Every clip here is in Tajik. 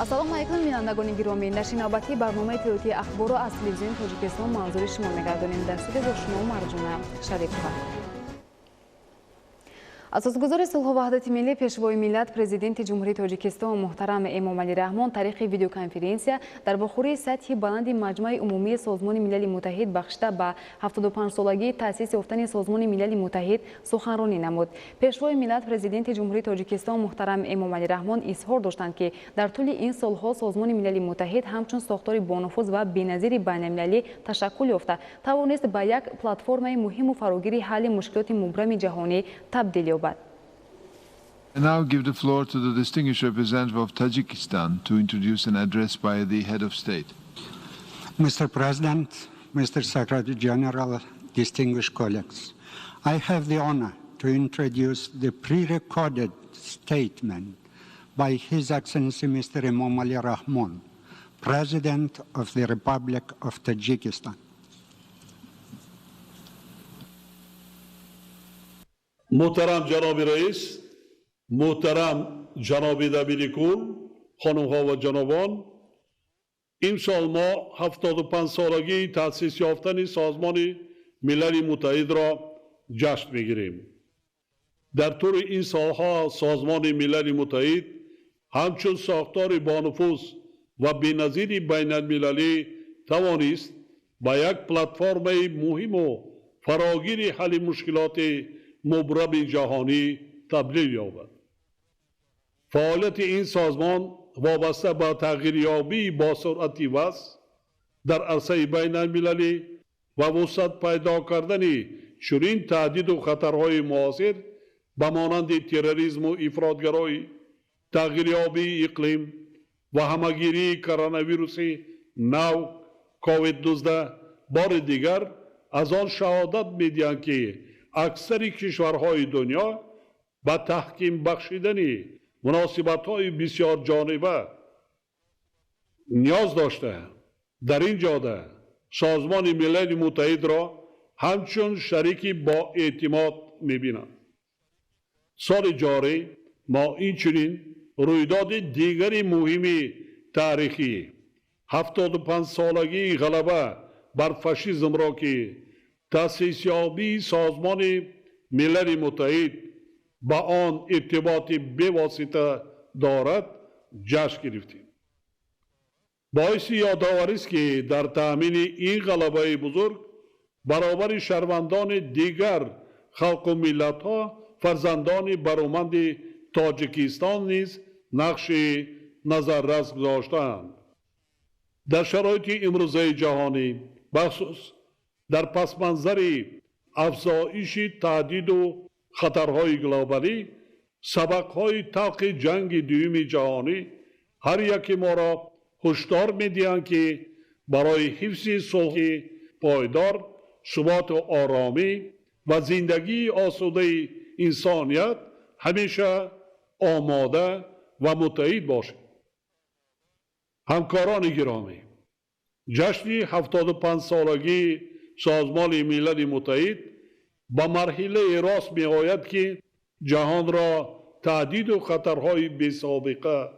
ассалому алайкум бинандагони гиромӣ, нашри навбатии барномаи тиловати ахборро аз телевизиони Тоҷикистон манзури шумо мегардонем. Дар студия бо шумо Марҷуна Шарипова. асосгузори сулҳу ваҳдати миллӣ, пешвои миллат, президенти ҷумҳурии Тоҷикистон муҳтарам Эмомалӣ Раҳмон тариқи видеоконференсия дар вохӯрии сатҳи баланди маҷмӯи умумии Созмони Милали Муттаҳид бахшида ба 75-солагии таъсис ёфтани Созмони Милали Муттаҳид суханронӣ намуд. Пешвои миллат, президенти ҷумҳурии Тоҷикистон муҳтарам Эмомалӣ Раҳмон изҳор доштанд ки дар тӯли ин солҳо Созмони Милали Муттаҳид ҳамчун сохтори бонуфуз ва беназири байналмилалӣ ташаккул ёфта тавонист ба як платформаи муҳиму фарогири ҳалли мушкилоти мубрами ҷаҳонӣ табдил ёбад. I now give the floor to the distinguished representative of Tajikistan to introduce an address by the head of state. Mr. President, Mr. Secretary General, distinguished colleagues, I have the honor to introduce the pre-recorded statement by His Excellency Mr. Emomali Rahmon, President of the Republic of Tajikistan. Muhtaram Janobi Rais, Muhtaram Janobi Dabiri Kul, Khanumha va Janobon, imsol ma 75 solagii ta'sis yoftani Sozmoni Milali Muttahid ra jashn megirim. Dar turi in solha Sozmoni Milali Muttahid hamchun soktori bonufuz va benaziri baynalmilali tavanist ba yak platformai muhimu farogiri hali mushkiloti mubrabi jahoni tabdil yobad. فعالیت این سازمان وابسته به تغییریابی با سرعتی وسط در عرصه بین المللی و وسعت پیدا کردن چنین تهدید و خطرهای معاصر به مانند تروریسم و افراطگرایی، تغییریابی اقلیم و همگیری کرونا ویروس نو کووید 19 بار دیگر از آن شهادت می‌دهند که اکثر کشورهای دنیا با تحکیم بخشیدن مناسبت‌های بسیار جانبه نیاز داشته. در این جاده سازمان ملل متحد را همچون شریکی با اعتماد می‌بینند. سال جاری ما اینچنین رویداد دیگری مهمی تاریخی 75 سالگی غلبه بر فاشیسم را که تأسیس یابی سازمان ملل متحد با آن ارتباط بواسطه دارد جشن گرفتیم. باعث یادآوری است که در تأمین این غلبه بزرگ برابر شهروندان دیگر خلق و ملت‌ها فرزندان برومند تاجیکستان نیز نقش نظررس گذاشته‌اند. در شرایط امروزه جهانی بخصوص در پس منظر افزایش تهدید و خطرهای گلوبالی، سبقهای طلق جنگ دوم جهانی هر یکی ما را هشدار می‌دهند که برای حفظ صلح پایدار، ثبات و آرامی و زندگی آسوده انسانیت همیشه آماده و متحد باشیم. همکاران گرامی، جشن 75 سالگی سازمان ملل متحد با مرحله راست می‌آید که جهان را تهدید و خطرهای بی‌سابقه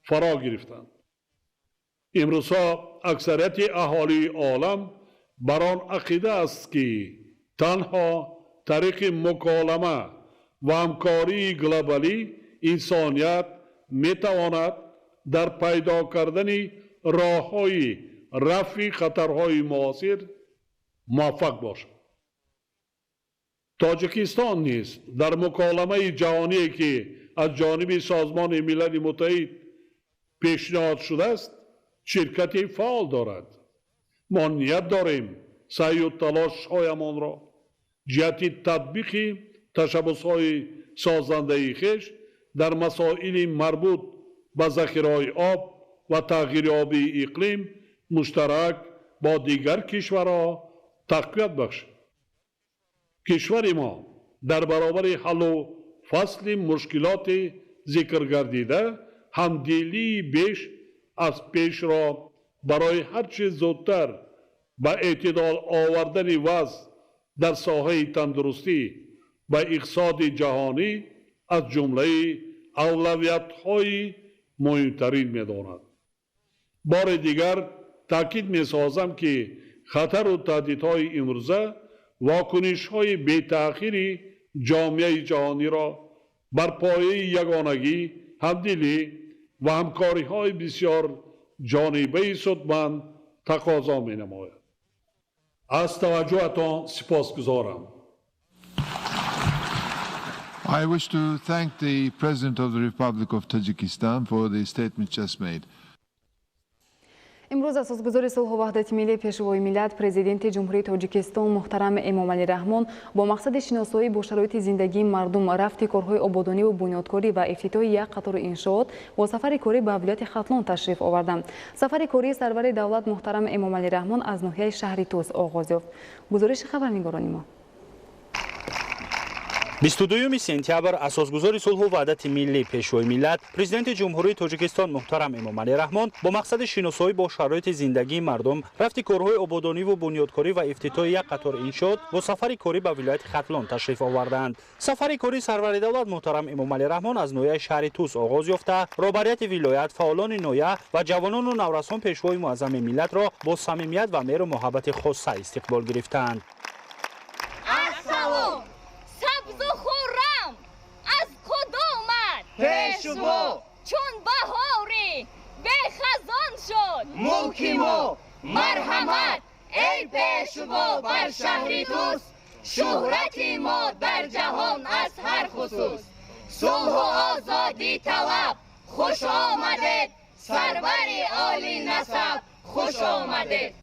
فرا گرفتند. امروزها اکثریت اهالی عالم بر آن عقیده است که تنها طریق مکالمه و همکاری گلوبالی انسانیت می‌تواند در پیدا کردن راه‌های رفع خطرهای معاصر موفق باشد. تاجیکستان نیز در مکالمه جهانی که از جانب سازمان ملل متحد پیشنهاد شده است شرکت فعال دارد. ما نیت داریم سعی و تلاش‌هایمان را جهت تطبیق تشبس‌های سازنده خویش در مسائل مربوط به ذخیره‌های آب و تغییریابی اقلیم مشترک با دیگر کشورها تقویت بخشیم. کشور ما در برابر حل و فصل مشکلات ذکر گردیده همدلی بیش از پیش را برای هرچه زودتر به اعتدال آوردن وضع در ساحه تندرستی و اقتصاد جهانی از جمله اولویت‌های مهمترین می‌داند. بار دیگر تاکید می‌سازم که خطر و تهدیدهای امروزه واکنش‌های بی‌تأخیری جامعه جهانی را بر پایه یگانگی، همدلی و همکاری‌های بسیار جانبه سودمند تقاضا می‌نماید. از توجهتان سپاسگزارم. I wish to thank the President of the Republic of Tajikistan for the statement just made. امروز اساسگزار صلح و وحدت ملی پیشوای ملت پرزیدنت جمهوری تاجیکستان محترم امامعلی رحمان با مقصد شناسایی با شرایط زندگی مردم، رفت کارهای آبادانی و بنیادکاری و افتتاح یک قطار انشاءات با سفر کاری به ولایت ختلان تشریف آوردند. سفر کاری سرور دولت محترم امامعلی رحمان از ناحیه شهر توس آغاز یافت. گزارش خبرنگاران ما. 22 سپتامبر اساسگزار صلح و وحدت ملی پیشوای ملت پرزیدنت جمهوری تاجیکستان محترم امامعلی رحمان با مقصد شناسایی با شرایط زندگی مردم، رفت کارهای آبادانی و بنیادکاری و افتتاح یک قطار انشاءات با سفر کاری به ولایت ختلان تشریف آوردند. سفر کاری سرور دولت محترم امامعلی رحمان از ناحیه شهر توس آغاز یافته رهبریت ولایت، فعالان ناحیه و جوانان و نورسان پیشوای معظم ملت را با صمیمیت و مهر و محبت خاصه استقبال گرفتند. پیشوا چون بهاری به خزان شد موکیمو مرحمت ای پیشوا بر شهری توس شهرت ما در جهان از هر خصوص صلح و آزادی طلب خوش آمدید سرور عالی نسب خوش آمدید.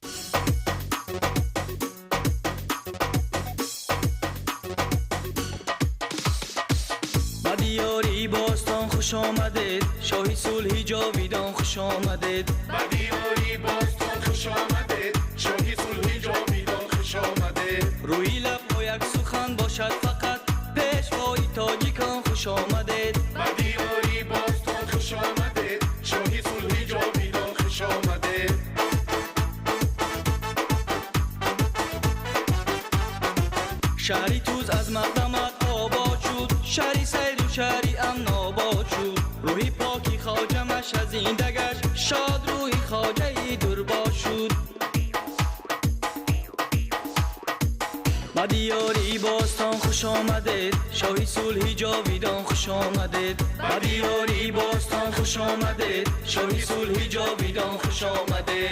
دیاری باستان خوش آمدید شاهی صلح جاویدان خوش آمدید. دیاری باستان خوش آمدید شاهی صلح جاویدان خوش آمدید. روی لب با یک سخن باشد فقط پیشوای تاجیکان خوش آمدید. دیاری باستان خوش آمدید شاهی صلح جاویدان خوش آمدید. شهری توز از مقدمت آباد شد شهری سید و شهری امن آباد شد روحی پاکی خواجمش از این دگشت شاد روحی خواجه درباد شد. دیاری باستان خوش آمدید شاهی صلح جاویدان خوش آمدید. دیاری باستان خوش آمدید شاهی صلح جاویدان خوش آمدید.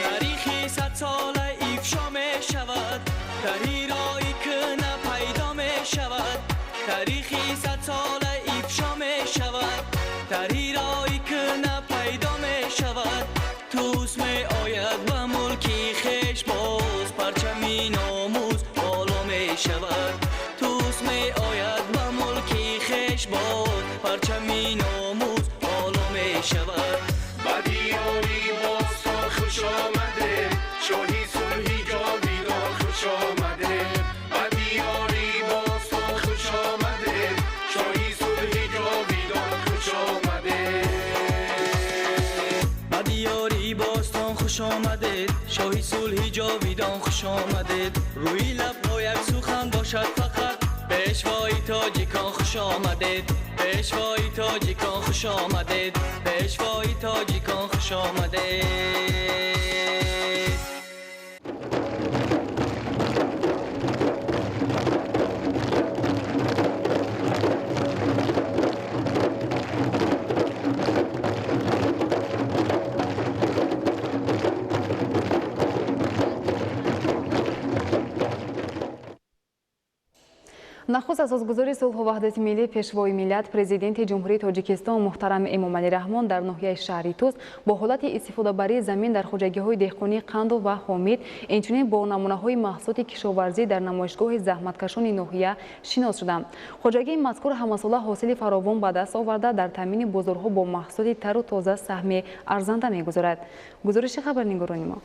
تاریخی 100 ساله افشا می شود تاریخی رایی که نپیدا می شود. تاریخی 100 ساله افشا می شود تاریخی رایی که نپیدا می شود. توس می آید و ملکی خیش باز پرچمی ناموز بالا می شود. توس می آید و ملکی خیش باز پرچمی ناموز بالا می شود. دیاری باستان خوش آمده شاهی صلح جاویدان خوش آمده. دیاری باستان خوش آمده شاهی صلح جاویدان خوش آمده. دیاری باستان خوش آمدید شاهی صلح جاویدان خوش آمدید. روی لب با یک سخن باشد فقط پیشوای تاجیکان خوش آمدید. پیشوای تاجیکان خوش آمدید. پیشوای تاجیکان خوش آمدید. نخست اساسگزار صلح و وحدت ملی پیشوای ملت پرزیدنت جمهوری تاجیکستان محترم امامعلی رحمان در ناحیه شهری توس با حالت استفاده بری زمین در خوجگی‌های دهقانی قندو و حامید اینچنین با نمونه‌های محصولات کشاورزی در نمایشگاه زحمتکشان ناحیه شناس شدند. خوجگی مذکور همساله حاصل فراوان به دست آورده در تامین بازارها با محصولات تر و تازه سهم ارزنده می‌گذارد. گزارش خبرنگاران ما.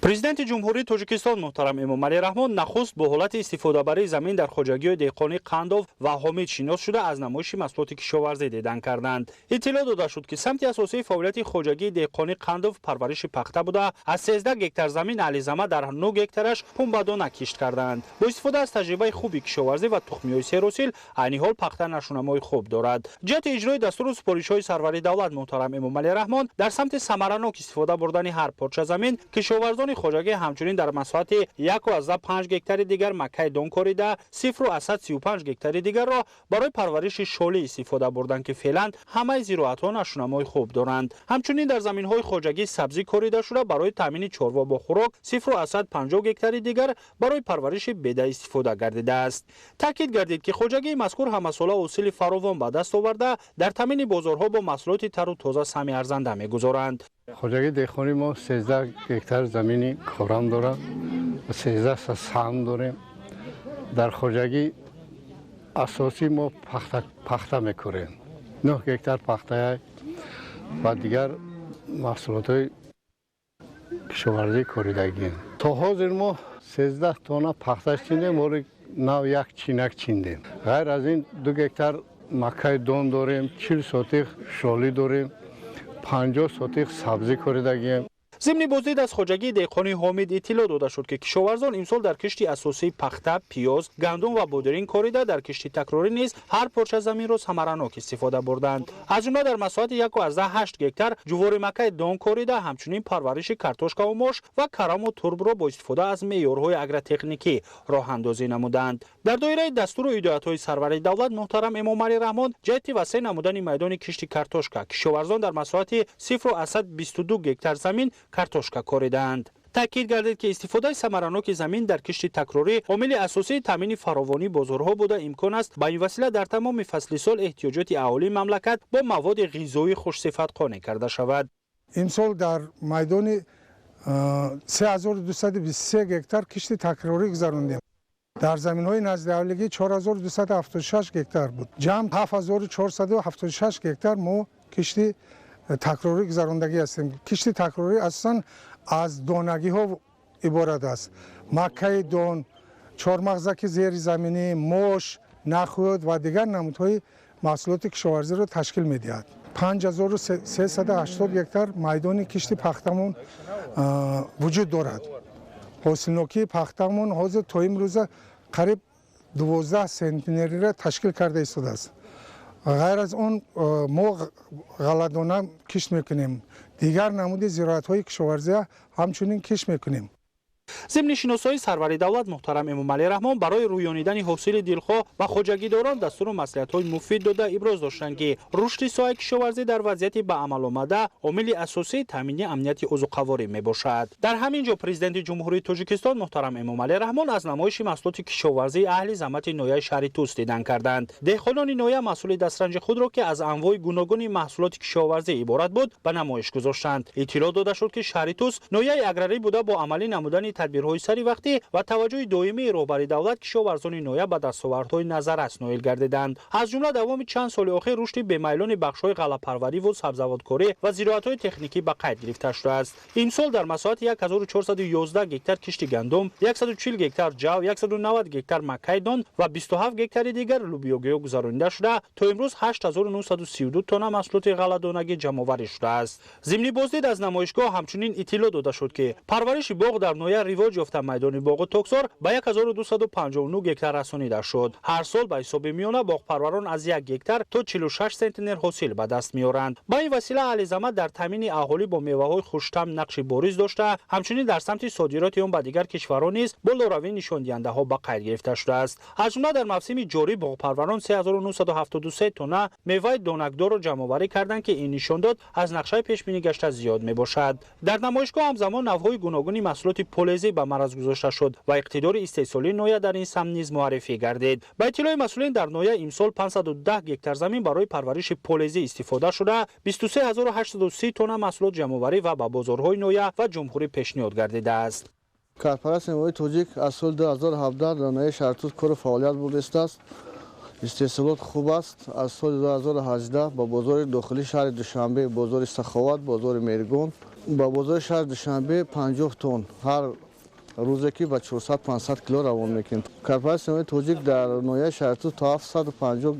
президенти ҷумҳурии тоҷикистон муҳтарам эмомалӣ раҳмон нахуст бо ҳолати истифодабарии замин дар хоҷагиҳои деҳқонии қандов ва ҳомид шинос шуда аз намоиши маҳсулоти кишоварзӣ дидан карданд. иттилоъ дода шуд ки самти асосии фаъолияти хоҷагии деҳқонии қандов парвариши пахта буда аз 13 гектар замин аҳлизама дар 9 гектараш пунбадона кишт карданд. бо истифода аз таҷрибаи хуби кишоварзӣ ва тухмиҳои серосил айни ҳол пахта нашунамои хуб дорад. ҷиҳати иҷрои дастуру супоришҳои сарвари давлат муҳтарам эмомалӣ раҳмон дар самти самаранок истифода бурдани ҳар порча замин кишоварзони хоҷагӣ ҳамчунин дар масоҳати 1,5 гектари дигар маккаи дон корида 0,35 гектари дигарро барои парвариши шолӣ истифода бурданд ки феълан ҳамаи зироатҳо нашунамои хуб доранд. ҳамчунин дар заминҳои хоҷагӣ сабзӣ корида шуда барои таъмини чорво бо хӯрок 0,50 гектари дигар барои парвариши беда истифода гардидааст. таъкид гардид ки хоҷагии мазкур ҳамасола ҳосили фаровон ба даст оварда дар таъмини бозорҳо бо маҳсулоти тару тоза сами арзанда мегузоранд. хоҷагии деҳқонӣ мо 13 гектар замини корам дорад, 13 саҳм дорем. дар хоҷагӣ асосӣ мо пахта мекорем, 9 гектар пахтая ва дигар маҳсулотҳои кишоварзӣ коридагӣ. то ҳозир мо 13 тонна пахта чиндем, ори нав як чинак чиндем. ғайр аз ин 2 гектар маккаи дон дорем, 40 сотиқ шолӣ дорем, 50 сотиқ сабзӣ коридагием. зимни боздид аз хоҷагии деҳқонии ҳомид иттилоъ дода шуд ки кишоварзон имсол дар кишти асосии пахта, пиёз, гандум ва бодирин корида дар кишти такрорӣ низ ҳар порча заминро самаранок истифода бурданд. аз ҷумла дар масоҳати 1,8 гектар ҷувори маккаи дон корида ҳамчунин парвариши картошкаву мош ва караму турбро бо истифода аз меъёрҳои агротехникӣ роҳандозӣ намуданд. дар доираи дастуру ҳидоятҳои сарвари давлат муҳтарам эмомалӣ раҳмон ҷиҳати васеъ намудани майдони кишти картошка кишоварзон дар масоҳати 0,22 гектар замин картошка коридаанд. таъкид гардид ки истифодаи самараноки замин дар кишти такрорӣ омили асосии таъмини фаровонии бозорҳо буда имкон аст ба ин васила дар тамоми фасли сол эҳтиёҷоти аҳолии мамлакат бо маводи ғизоӣ хушсифат қонеъ карда шавад. имсол дар майдони 3223 гектар кишти такрорӣ гузарондем. дар заминҳои назди авлигӣ 4276 гектар буд. ҷамъ 7476 гектар мо кишти такрорӣ гузарондагӣ ҳастем. кишти такрорӣ асосан аз донагиҳо иборат аст. маккаи дон, чормағзаки зеризаминӣ, мош, нахӯд ва дигар намудҳои маҳсулоти кишоварзиро ташкил медиҳад. 5380 гектар майдони кишти пахтамон вуҷуд дорад. ҳосилнокии пахтамон ҳозир то имрӯза қариб 12 сентнериро ташкил карда истодааст. ғайр аз он мо ғалладона кишт мекунем. дигар намуди зироатҳои кишоварзия ҳамчунин кишт мекунем. зимни шиносои сарвари давлат муҳтарам эмомалӣ раҳмон барои рӯёнидани ҳосили дилхоҳ ба хоҷагидорон дастуру маслиҳатҳои муфид дода иброз доштанд ки рушди соҳаи кишоварзӣ дар вазъияти ба амаломада омили асосии таъмини амнияти озуқаворӣ мебошад. дар ҳамин ҷо президенти ҷумҳурии тоҷикистон муҳтарам эмомалӣ раҳмон аз намоиши маҳсулоти кишоварзии аҳли замати нояи шаҳри Тус дидан карданд. деҳқонони ноя маҳсули дастранҷи худро ки аз анвои гуногуни маҳсулоти кишоварзӣ иборат буд ба намоиш гузоштанд. иттилоъ дода шуд ки шаҳри Тус нояи аграрӣ буда бо амалӣ намудани тадбирҳои саривақтӣ ва таваҷҷӯҳи доимии роҳбари давлат кишоварзони ноя ба дастовардҳои назаррас ноил гардиданд. аз ҷумла давоми чанд соли охир рушди бемайлони бахшҳои ғаллапарвариву сабзавоткорӣ ва зироатҳои техникӣ ба қайд гирифта шудааст. имсол дар масоҳати 1411 гектар кишти гандум, 140 гектар ҷав, 190 гектар маккаи дон ва 27 гектари дигар лӯбиёгиҳо гузаронида шуда то имрӯз 8932 тонна маҳсулоти ғалладонагӣ ҷамъоварӣ шудааст. зимни боздид аз намоишгоҳ ҳамчунин иттилоъ дода шуд ки парвариши боғ дар ноя ривоҷ ёфта майдони боғи токсор ба 1259 гектар расонида шуд. ҳар сол ба ҳисоби миёна боғпарварон аз 1 гектар то 46 сентнер ҳосил ба даст меоранд. ба ин васила аҳлизама дар таъмини аҳолӣ бо меваҳои хуштам нақши бориз дошта ҳамчунин дар самти содироти он ба дигар кишварон низ болоравии нишондиҳандаҳо ба қайд гирифта шудааст. аз ҷумла дар мавсими ҷорӣ боғпарварон 3973 тонна меваи донакдорро ҷамъоварӣ карданд ки ин нишондод аз нақшаи пешбинӣ гашта зиёд мебошад. дар намоишгоҳ ҳамзамон навъҳои гуногуни маҳсулоти полезӣ ба мараз гузошта шуд ва иқтидори истеҳсолии ноя дар ин самт низ муаррифӣ гардид. ба иттилои масъулин дар ноя имсол 510 гектар замин барои парвариши полезӣ истифода шуда 23830 тонна маҳсулот ҷамъоварӣ ва ба бозорҳои ноя ва ҷумҳурӣ пешниҳод гардидааст. Карпараст Эмомалии Тоҷик аз соли 2017 дар ноҳияи шаҳри Тус кору фаъолият бурда истааст. استحصالات خوب است. از سال 2018 با بازار داخلی شهر دوشنبه، بازار سخاوت، بازار میرگون، با بازار شهر دوشنبه 50 تن هر روزی که با 400-500 کیلو روان میکنیم. کارپای سیمای توجیک در نویه شهرتو تا 750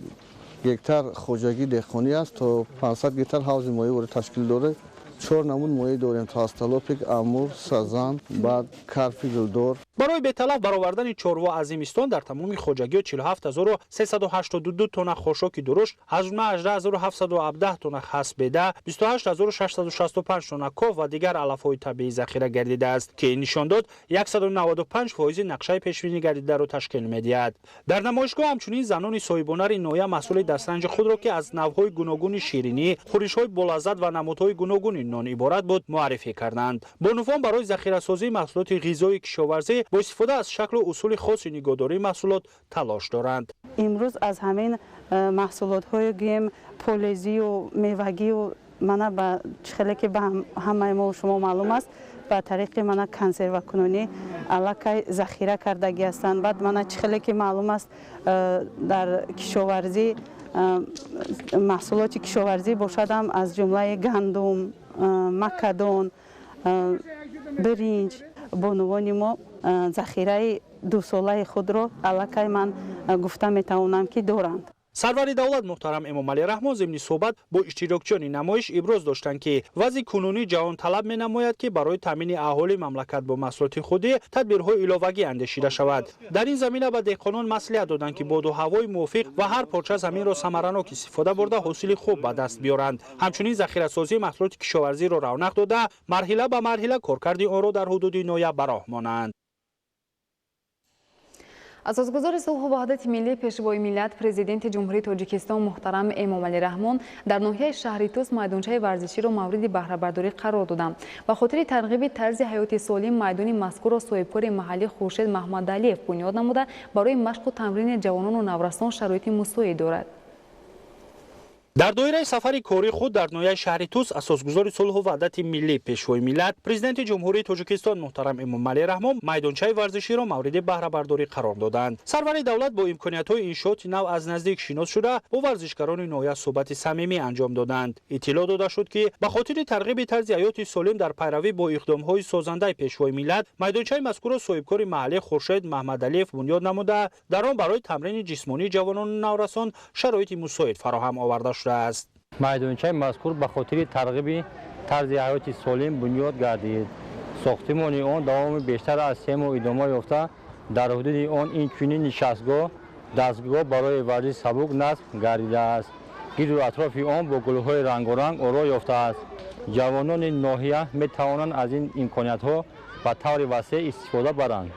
گکتار خوجگی دهخانی است تا 500 گکتار حوض مایع رو تشکیل داره. 4 نمود مایع داریم تا استالوپیک، امور، سازان، بعد کارپی گلدار. برای به تلف برآوردن چاروا از زمستان در تمام خوجگی 47382 تن خاشاک درشت، از جمله 18717 تن خس بده، 28665 تن کاف و دیگر علف‌های طبیعی ذخیره گردیده است که این نشان داد 195% نقشه پیش‌بینی گردیده را تشکیل می‌دهد. در نمایشگاه همچنین زنان صاحب‌هنر نویا مسئول دسترنج خود را که از نوع‌های گوناگون شیرینی، خورش‌های بلذت و نمادهای گوناگون نان عبارت بود معرفی کردند. بانوان برای ذخیره‌سازی محصولات غذایی کشاورزی با استفاده از شکل و اصول خاص نگهداری محصولات تلاش دارند. امروز از همین محصولات‌های گیم، پولیزی و میوگی و مانا با خیلی که به همه ما شما معلوم است با طریق مانا کنسرو کنونی علاقه ذخیره کردگی هستند. بعد مانا خیلی که معلوم است در کشاورزی محصولات کشاورزی باشد هم از جمله گندم، مکدون، برنج بانوان ما ذخیره 2 ساله خود را علاقه من گفته میتوانم که دارند. سرور دولت محترم امامعلی رحمان ضمن صحبت با اشتراکچیان نمایش ابراز داشتند که وضع کنونی جهان طلب می نماید که برای تامین اهالی مملکت با محصولات خودی تدبیرهای علاوه‌ای اندیشیده شود. در این زمینه به دهقانان مصلحت دادند که باد و هوای موافق و هر پارچه زمین را ثمراناک استفاده برده حاصل خوب به دست بیارند. همچنین ذخیره‌سازی محصولات کشاورزی را رونق داده مرحله به مرحله کارکرد آن را در حدود نویه براه مانند. اساسگزار صلح و وحدت ملی پیشوای ملت پرزیدنت جمهوری تاجیکستان محترم امامعلی رحمان در ناحیه شهر توس میدانچه ورزشی را مورد بهره برداری قرار دادند و خاطر ترغیب طرز حیات سالم میدان مذکور را صاحبکار محلی خورشید محمد علیف بنیاد نموده برای مشق و تمرین جوانان و نورسان شرایط مساعد دارد. در دایره سفر کاری خود در ناحیه شهر توس اساسگزار صلح و وحدت ملی پیشوای ملت پرزیدنت جمهوری تاجیکستان محترم امامعلی رحمان میدانچه ورزشی را مورد بهره برداری قرار دادند. سرور دولت با امکانیت‌های انشاءات نو از نزدیک شناس شده با ورزشکاران ناحیه صحبت صمیمی انجام دادند. اطلاع داده شد که به خاطر ترغیب طرز حیات سالم در پیروی با اقدام‌های سازنده پیشوای ملت میدانچه مذکور صاحبکار محلی خورشید محمد علیف بنیاد نموده در آن برای تمرین جسمانی جوانان و نورسان شرایط مساعد فراهم آورده شده است. میدانچه مذکور به خاطر ترغیب طرز حیات سالم بنیاد گردید. ساختمان آن دوام بیشتر از 3 ماه ادامه یافته. در حدود آن این چنین نشستگاه، دستگاه برای ورزش سبک نصب گردیده است. گرد و اطراف آن با گل‌های رنگارنگ آرا یافته است. جوانان ناحیه می توانند از این امکانیت‌ها به طور وسیع استفاده برند.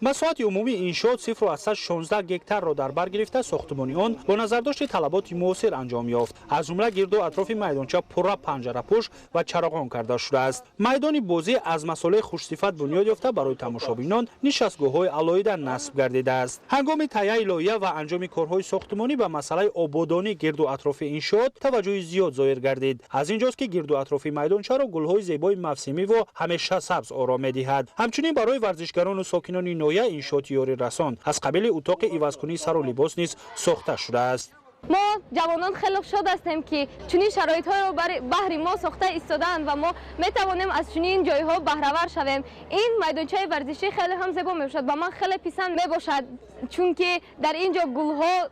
مساحت عمومی انشاءات 0.16 گکتار را در بر گرفته ساختمان آن با نظرداشت طلبات معاصر انجام یافت. از جمله گرد و اطراف میدانچه پر پنجره پوش و چراغان کرده شده است. میدان بازی از مساله خوش‌صفت بنیاد یافته برای تماشابینان نشستگاه‌های علاوه نصب گردیده است. هنگام تهیه لایحه و انجام کارهای ساختمانی به مسئله آبادانی گرد و اطراف انشاءات توجه زیاد ظاهر گردید. از اینجاست که گرد و اطراف میدانچه را گل‌های زیبای موسمی و همیشه سبز آرام می‌دهد. همچنین برای ورزشکاران و ساکنان انشاءات یاری رسان از قبیل اتاق عوضکنی سر و لباس نیز ساخته شده است. ما جوانان خیلی شاد هستیم که چنین شرایط‌ها رو بهر ما ساخته ایستادند و ما می‌توانیم از چنین جای‌ها بهره‌ور شویم. این میدانچه ورزشی خیلی هم زیبا می‌باشد و من خیلی پسند می‌باشد چون که در اینجا گل‌ها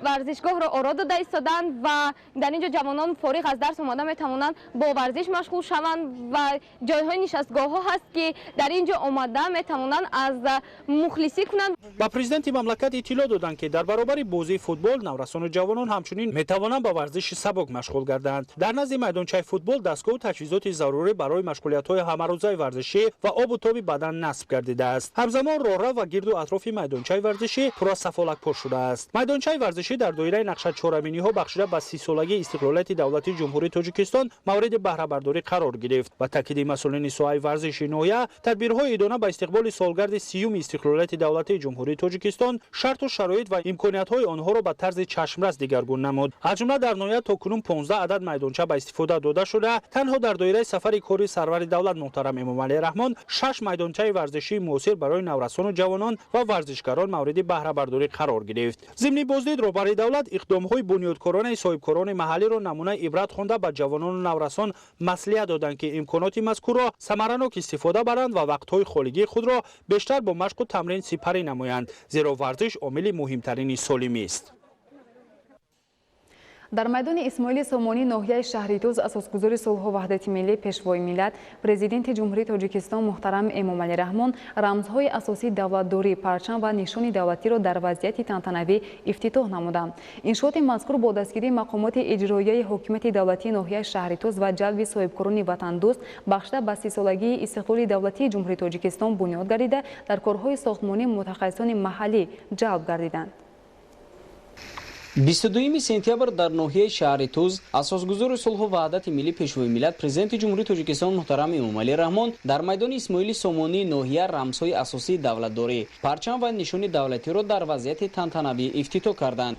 ورزشگاه را آرا داده ایستادند و در اینجا جوانان فارغ از درس اومده می‌توانند با ورزش مشغول شوند و جای‌های نشستگاه‌ها هست که در اینجا آمده می‌توانند از مخلصی کنند. با پرزیدنت مملکت اطلاع دادند که در برابر بازی فوتبال نورسان و جوانان همچنین می‌توانند با ورزش سبک مشغول گردند. در نزد میدانچه فوتبال دستگاه و تجهیزات ضروری برای مشغولیت‌های همه‌روزه ورزشی و آب و تاب بدن نصب گردیده است. همزمان راهرو و گرد و اطراف میدانچه ورزشی پر از سفالک پر شده است. میدانچه ورزشی در دایره نقشه چهارمینی‌ها بخشیده به 30 سالگی استقلالیت دولت جمهوری تاجیکستان مورد بهره برداری قرار گرفت و تاکید مسئولین ساحه ورزش نویه تدبیرهای ادانه به استقبال سالگرد 30 استقلالیت دولت جمهوری تاجیکستان شرط و شرایط و امکانیت‌های آنها را ба тарзи чашмрас дигаргун намуд. аз ҷумла дар ноҳия токунун 15 адад майдонча ба истифода дода шуда, танҳо дар доираи сафари кори сарвари давлат муҳтарам Эмомалӣ Раҳмон 6 майдончаи варзишии муосир барои наврасону ҷавонон ва варзишгарон мавриди баҳрабардорӣ қарор гирифт. зимни боздид роҳбари давлат иқдомҳои бунёдкорони соҳибкорони маҳаллиро намунаи ибрат хонда ба ҷавонону наврасон маслиҳат доданд ки имконоти мазкурро самаранок истифода баранд ва вақтҳои холигии худро бештар бо машқу тамрин сипарӣ намоянд, зеро варзиш омили муҳимтарини солимист. дар майдони исмоили сомонӣ ноҳияи шаҳри Туз асосгузори сулҳу ваҳдати миллӣ пешвои миллат президенти ҷумҳурии Тоҷикистон муҳтарам Эмомалӣ Раҳмон рамзҳои асосии давлатдорӣ, парчам ва нишони давлатиро дар вазъияти тантанавӣ ифтитоҳ намуданд. Иншооти мазкур бо дастгирии мақомоти иҷроияи ҳокимияти давлатии ноҳияи шаҳри Туз ва ҷалби соҳибкорони ватандӯст бахшида ба 30-солагии истиқлоли давлатии ҷумҳурии Тоҷикистон бунёд гардида дар корҳои сохтмонӣ мутахассисони маҳаллӣ ҷалб гардиданд. 22 сентябр дар ноҳияи шаҳри Туз асосгузори сулҳу ваҳдати миллӣ пешвои миллат президенти ҷумҳурии Тоҷикистон муҳтарам Эмомалӣ Раҳмон дар майдони Исмоили Сомонии ноҳия рамзҳои асосии давлатдорӣ, парчам ва нишони давлатиро дар вазъияти тантанавӣ ифтитоҳ карданд.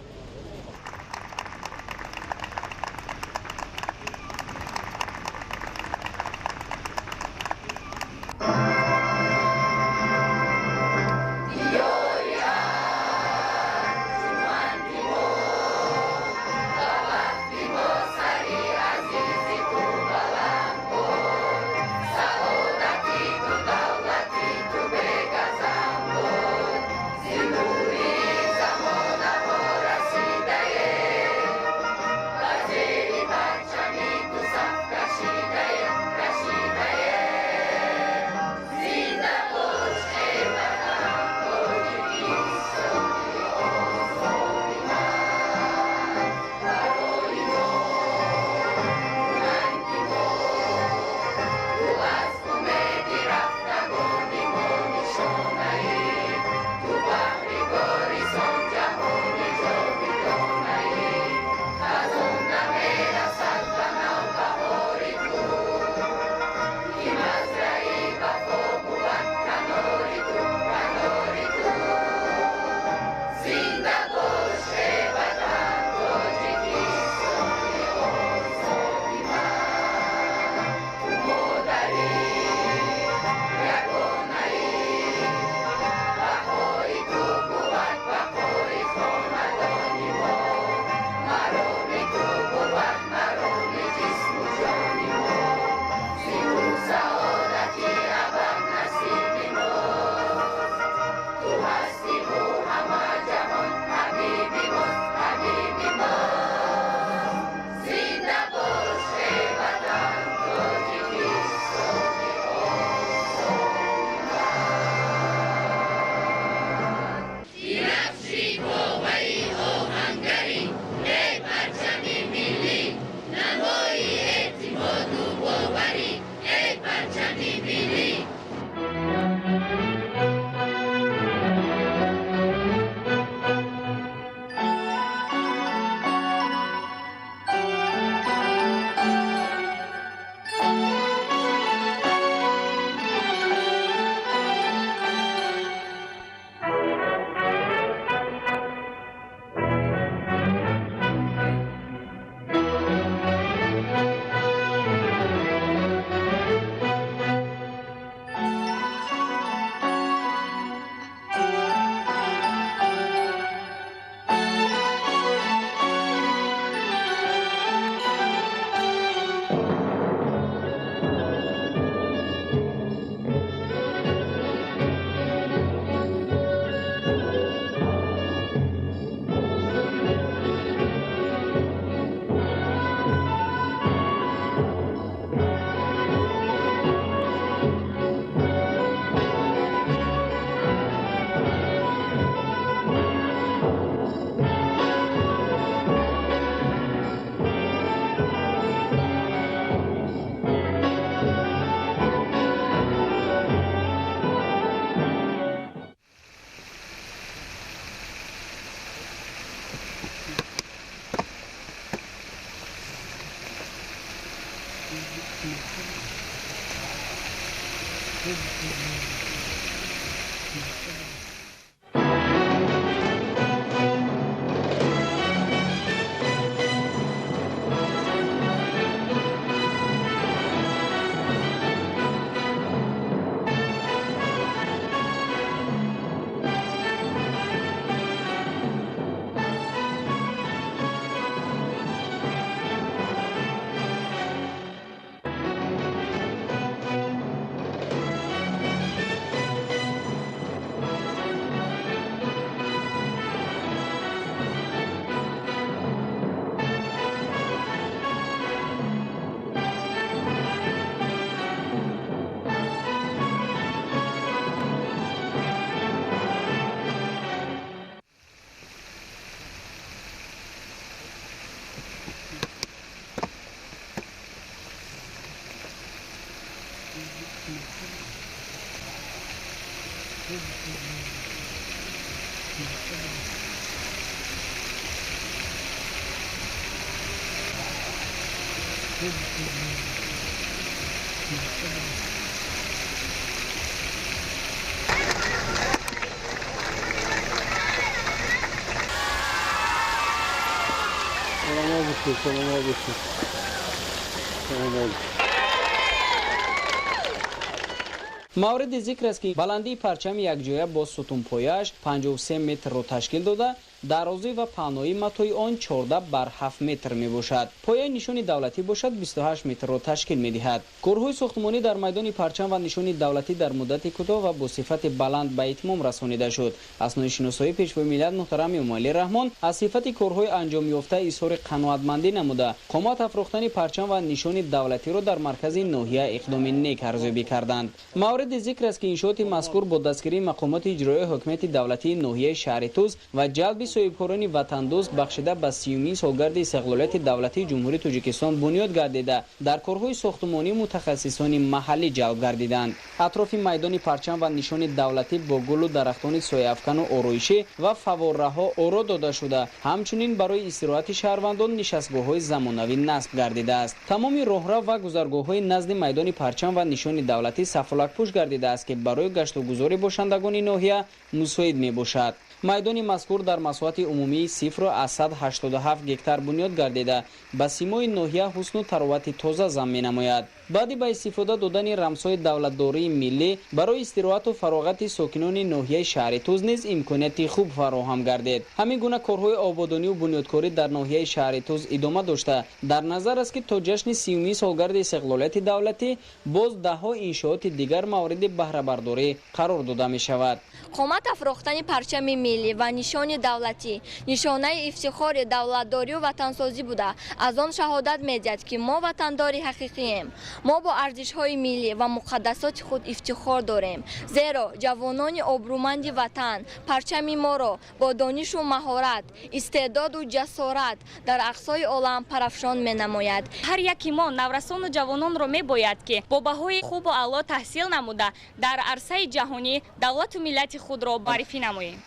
мавриди зикр аст ки баландии парчами якҷоя бо сутунпояш 53 метрро ташкил дода дарозӣ ва паҳнои матои он 14 бар 7 метр мебошад. Пояи нишони давлатӣ бошад 28 метрро ташкил медиҳад. корҳои сохтмонӣ дар майдони парчам ва нишони давлатӣ дар муддати кӯтоҳ ва бо сифати баланд ба итмом расонида шуд. Аснои шиносоии пешвои миллат муҳтарам Эмомалӣ Раҳмон аз сифати корҳои анҷомёфта изҳори қаноатмандӣ намуда, қомат афрохтани парчам ва нишони давлатиро дар маркази ноҳия иқдоми нек арзёбӣ карданд. мавриди зикр аст ки иншооти мазкур бо дастгирии мақомоти иҷроии ҳокимияти давлатии ноҳияи шаҳри Туз ва ҷалби соҳибкорони ватандӯст бахшида ба 30-умин солгарди истиқлолияти давлатии ҷумҳурии Тоҷикистон бунёд гардида дар корҳои сохтмонӣ мутахассисони маҳаллӣ ҷалб гардиданд. атрофи майдони парчам ва нишони давлатӣ бо гулу дарахтони сояафкану ороишӣ ва фаворраҳо оро дода шуда, ҳамчунин барои истироҳати шаҳрвандон нишастгоҳҳои замонавӣ насб гардидааст. тамоми роҳрав ва гузаргоҳҳои назди майдони парчам ва нишони давлатӣ сафолакпӯш гардидааст ки барои гаштугузори бошандагони ноҳия мусоид мебошад. майдони мазкур дар масоҳати умумии 0 аз 187 гектар бунёд гардида ба симои ноҳия ҳусну таровати тоза зам менамояд. баъди ба истифода додани рамзҳои давлатдории миллӣ барои истироҳату фароғати сокинони ноҳияи шаҳри Туз низ имконияти хуб фароҳам гардид. ҳамин гуна корҳои ободониву бунёдкорӣ дар ноҳияи шаҳри Туз идома дошта, дар назар аст ки то ҷашни 30-умин солгарди истиқлолияти давлатӣ боз даҳҳо иншооти дигар мавриди баҳрабардорӣ қарор дода мешавад. қомат афрохтани парчами миллӣ ва нишони давлатӣ нишонаи ифтихори давлатдорию ватансозӣ буда, аз он шаҳодат медиҳад ки мо ватандори ҳақиқием. мо бо арзишҳои миллӣ ва муқаддасоти худ ифтихор дорем, зеро ҷавонони обрӯманди ватан парчами моро бо донишу маҳорат, истеъдоду ҷасорат дар ақсои олам парафшон менамояд. ҳар яки мо наврасону ҷавононро мебояд ки бо баҳои хубу аъло таҳсил намуда дар арсаи ҷаҳонӣ давлату миллати худро маърифӣ намоем.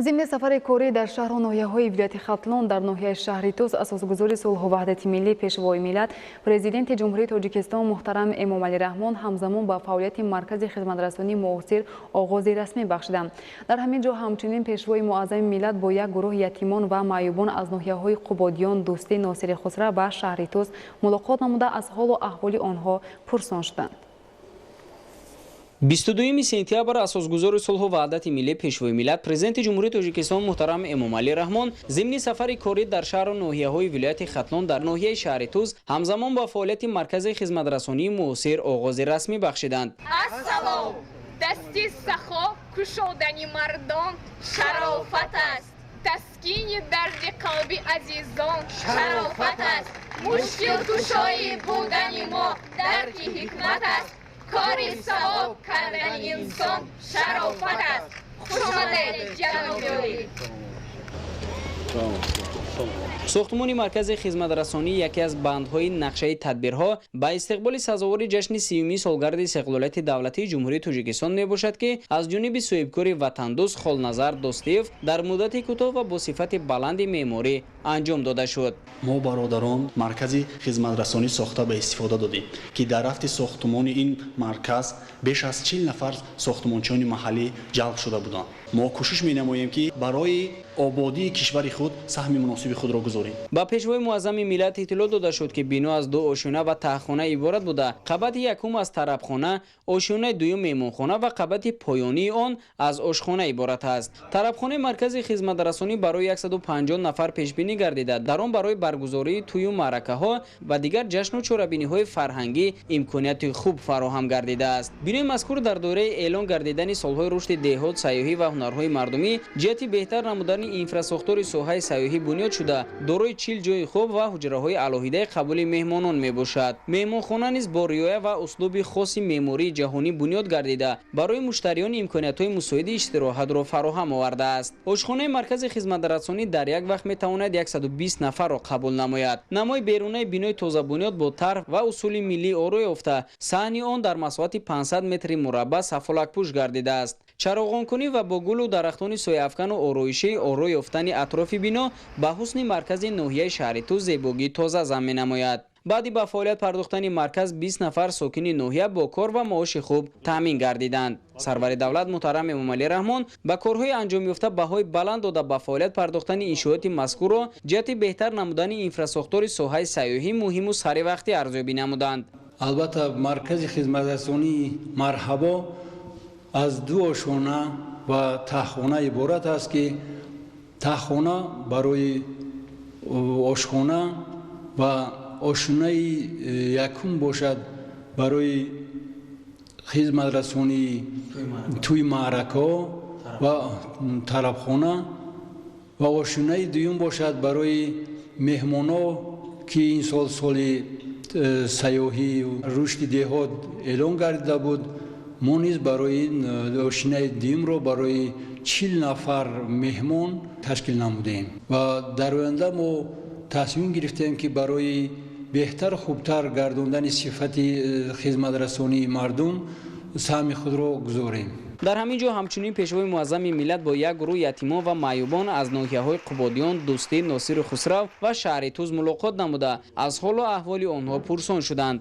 ضمن سفر کوری در شهر و ناحیه‌های ولایت ختلان در ناحیه شهر توس اساسگذاری صلح و وحدت ملی پیشوای ملت پرزیدنت جمهوری تاجیکستان محترم امامعلی رحمان همزمان با فعالیت مرکز خدمترسانی معاصر آغاز رسمی بخشیدند. در همین جا همچنین پیشوای معظم ملت با یک گروه یتیمان و معیوبان از ناحیه‌های قبادیان، دوستی، ناصر خسرو و شهر توس ملاقات نموده از حال و احوال آنها پرسان شدند. 22 сентябр асосгузори сулҳу ваҳдати миллӣ пешвои миллат президенти ҷумҳурии тоҷикистон муҳтарам Эмомалӣ Раҳмон зимни сафари корӣ дар шаҳру ноҳияҳои вилояти Хатлон дар ноҳияи шаҳри Туз ҳамзамон ба фаъолияти маркази хизматрасонии муосир оғози расмӣ бахшиданд. ассалом, дасти сахо кушодани мардон шарофат аст, таскини дарди қалби азизон шарофат аст, мушкилкушои будани мо дарки ҳикмат аст, کاری ثواب کردن انسان شرافت است. خوش آمدید جناب عالی. ساختمان مرکز خدمترسانی یکی از بندهای نقشه تدبیرها با استقبال سزاوار جشن 30 سالگرد استقلالیت دولتی جمهوری تاجیکستان میباشد که از جانب صاحبکار وطندوست خالنظر دوستیف در مدت کوتاه و با صفت بلند معماری انجام داده شد. ما برادران مرکز خدمترسانی ساخته به استفاده دادیم که در رفت ساختمان این مرکز بیش از 40 نفر ساختمانچیان محلی جلب شده بودند. ما کوشش می‌نماییم که برای آبادی کشور خود سهم مناسب خود را گذاریم. با پیشوای معظم ملت اطلاع داده شد که بنا از 2 آشیانه و تهخانه عبارت بوده. قبط یکم از طربخانه، آشیانه دوم مهمانخانه و قبط پایانی آن از آشخانه عبارت است. طربخانه مرکز خدمترسانی برای 150 نفر پیش بینی گردیده. در آن برای برگزاری توی معرکه‌ها و دیگر جشن و چرابینی‌های فرهنگی امکانات خوب فراهم گردیده است. بنای مذکور در دوره اعلان گردیدن سال‌های رشد دهات، سیاحی و ҳунарҳои мардумӣ ҷиҳати беҳтар намудани инфраструктури соҳаи сайёҳӣ бунёд шуда дорои 40 ҷойи хоб ва ҳуҷраҳои алоҳидаи қабули меҳмонон мебошад. меҳмонхона низ бо риоя ва услуби хоси меъмории ҷаҳонӣ бунёд гардида барои муштариён имкониятҳои мусоиди истироҳатро фароҳам овардааст. ошхонаи маркази хизматрасонӣ дар як вақт метавонад 120 нафарро қабул намояд. намои берунаи бинои тозабунёд бо тарҳ ва усули миллӣ оро ёфта саҳни он дар масоҳати 500 метри мураббаъ сафолакпӯш гардидааст. чароғонкунӣ ва бо гулу дарахтони сояафкану ороишаи оро ёфтани атрофи бино ба ҳусни маркази ноҳияи шаҳри Туз зебогии тоза зам менамояд. баъди ба фаъолият пардохтани марказ 20 нафар сокини ноҳия бо кор ва маоши хуб таъмин гардиданд. сарвари давлат муҳтарам эмомалӣ раҳмон ба корҳои анҷомёфта баҳои баланд дода ба фаъолият пардохтани иншооти мазкурро ҷиҳати беҳтар намудани инфраструктури соҳаи сайёҳӣ муҳиму саривақтӣ арзёбӣ намуданд. албатта маркази хизматрасонии марҳабо аз ду ошхона ва таҳхона иборат аст ки таҳхона барои ошхона ва ошунаи якум бошад барои хизматрасонии тӯи маъракаҳо ва талабхона ва ошунаи дуюм бошад барои меҳмонҳо ки ин сол соли сайёҳӣ рушди деҳот эълон гардида буд. мо низ барои ошинаи дуюмро барои 40 нафар меҳмон ташкил намудем ва дар оянда мо тасмим гирифтем ки барои беҳтар хубтар гардондани сифати хизматрасонии мардум саҳми худро гузорем. дар ҳамин ҷо ҳамчунин пешвои муаззами миллат бо як гурӯҳ ятимон ва маъюбон аз ноҳияҳои қубодиён, дӯстӣ, носиру хусрав ва шаҳри Туз мулоқот намуда аз ҳолу аҳволи онҳо пурсон шуданд.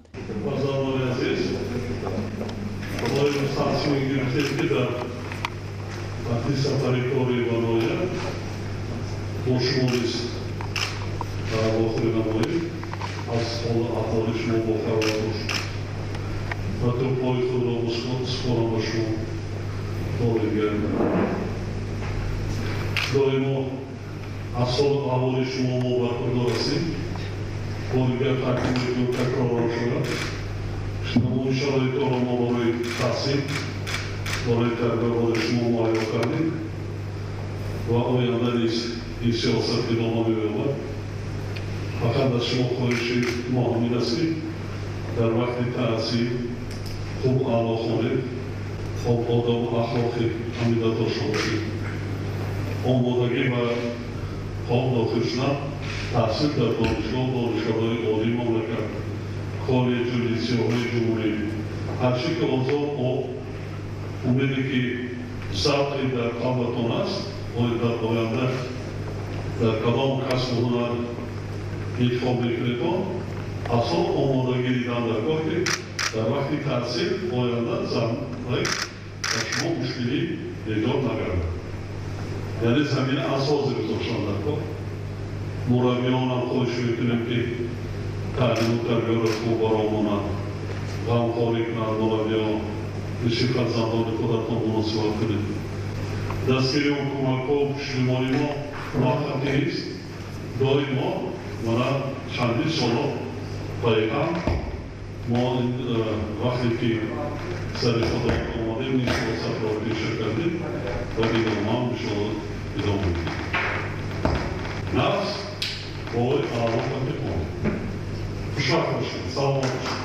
доимо аз сол аҳволи шумо мо бархурдор ҳастем. боригар тақдиматон такроран шудад. шунавои шароитҳоро мо барои таҳсил барои тарбияи шумо муайё кардем ва оянда низ ин сиёсат идома меёбад. фақат аз шумо хоҳиши мо ҳамин аст ки дар вақти таҳсил хуб аъло хонед, хуб одобу ахлоқи ҳамида дошта бошед. омодагӣ ва хоб дохил шудан таҳсил дар донишгоҳ донишгоҳҳои олии мамлакат, коллеҷу литсеҳои ҷумҳурӣ ҳар чӣ ки озод умеде ки завқи дар қалбатон аст дар оянда дар кадом касбу ҳунар интихоб мекунедон асос омодагӣ дидан дар кор ки дар вақти таҳсил оянда замрак ба шумо мушкилӣ эҷод нагардад. яъне замина асоси гузоштан дар кор. мураббиёнам хоҳиш мекунем ки таълиму тарбияро хуб баромонанд, ғамхорӣ кунанд мураббиён, ниши фарзандони худатон муносибат кунед. дастгирӣ ҳукуматҳо пуштимони мо муваффақӣ нест. доимо мана чандин соло паиҳам мо вақте ки сари худо омадем ин сиёсатро пеша кардем ва идомаам иншоалло идома медиҳем. нафс бой аълоқати он. хушбахт бошед. саломат бошед.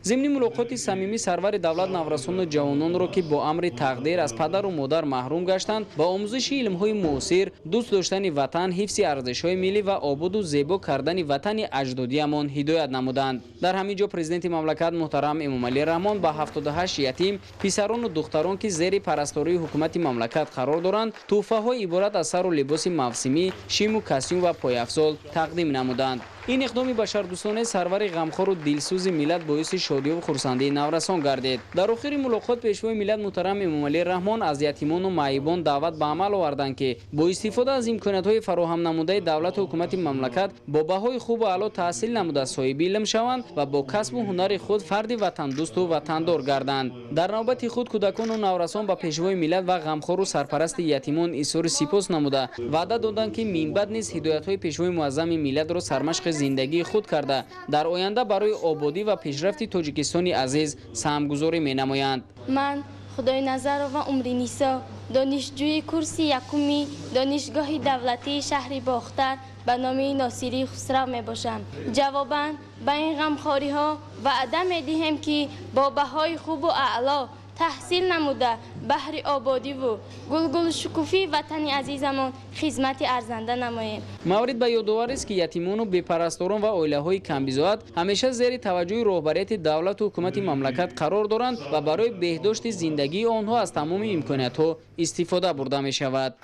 зимни мулоқоти самимӣ сарвари давлат наврасону ҷавононро ки бо амри тақдир аз падару модар маҳрум гаштанд ба омӯзиши илмҳои муосир, дӯст доштани ватан, ҳифзи арзишҳои миллӣ ва ободу зебо кардани ватани аҷдодиамон ҳидоят намуданд. дар ҳамин ҷо президенти мамлакат муҳтарам Эмомалӣ Раҳмон ба 78 ятим, писарону духтарон ки зери парастории ҳукумати мамлакат қарор доранд, тӯҳфаҳои иборат аз сару либоси мавсимӣ, шиму костюм ва пояфзол тақдим намуданд. ин иқдоми башардӯстона сарвари ғамхору дилсӯзи миллат боиси шодиву хурсандии наврасон гардид. дар охири мулоқот пешвои миллат муҳтарам Эмомалӣ Раҳмон аз ятимону маъибон даъват ба амал оварданд ки бо истифода аз имкониятҳои фароҳам намудаи давлату ҳукумати мамлакат бо баҳои хубу аъло таҳсил намуда соҳиби илм шаванд ва бо касбу ҳунари худ фарди ватандӯсту ватандор гарданд. дар навбати худ кӯдакону наврасон ба пешвои миллат ва ғамхору сарпарасти ятимон изҳори сипос намуда ваъда доданд ки минбаъд низ ҳидоятҳои пешвои муаззами миллатро сармашқи зиндагии худ карда дар оянда барои ободӣ ва пешрафти тоҷикистони азиз саҳмгузорӣ менамоянд. ман خدای نظر و عمری نیسا دانشجوی کورس یکمی دانشگاه دولتی شهر باختر به نام ناصری خسرو می باشم. جواباً به این غمخواری ها وعده می دهم که با بهای خوب و اعلا تحصیل نموده بهر آبادی و گل شکوفی وطن عزیزمان خدمت ارزنده نماییم. مورد به یادآور است که یتیمان و بی‌پرستاران و عائله‌های کمبیزاد همیشه زیر توجه رهبریت دولت و حکومت مملکت قرار دارند و برای بهداشت زندگی آنها از تمام امکانات‌ها استفاده برده می شود.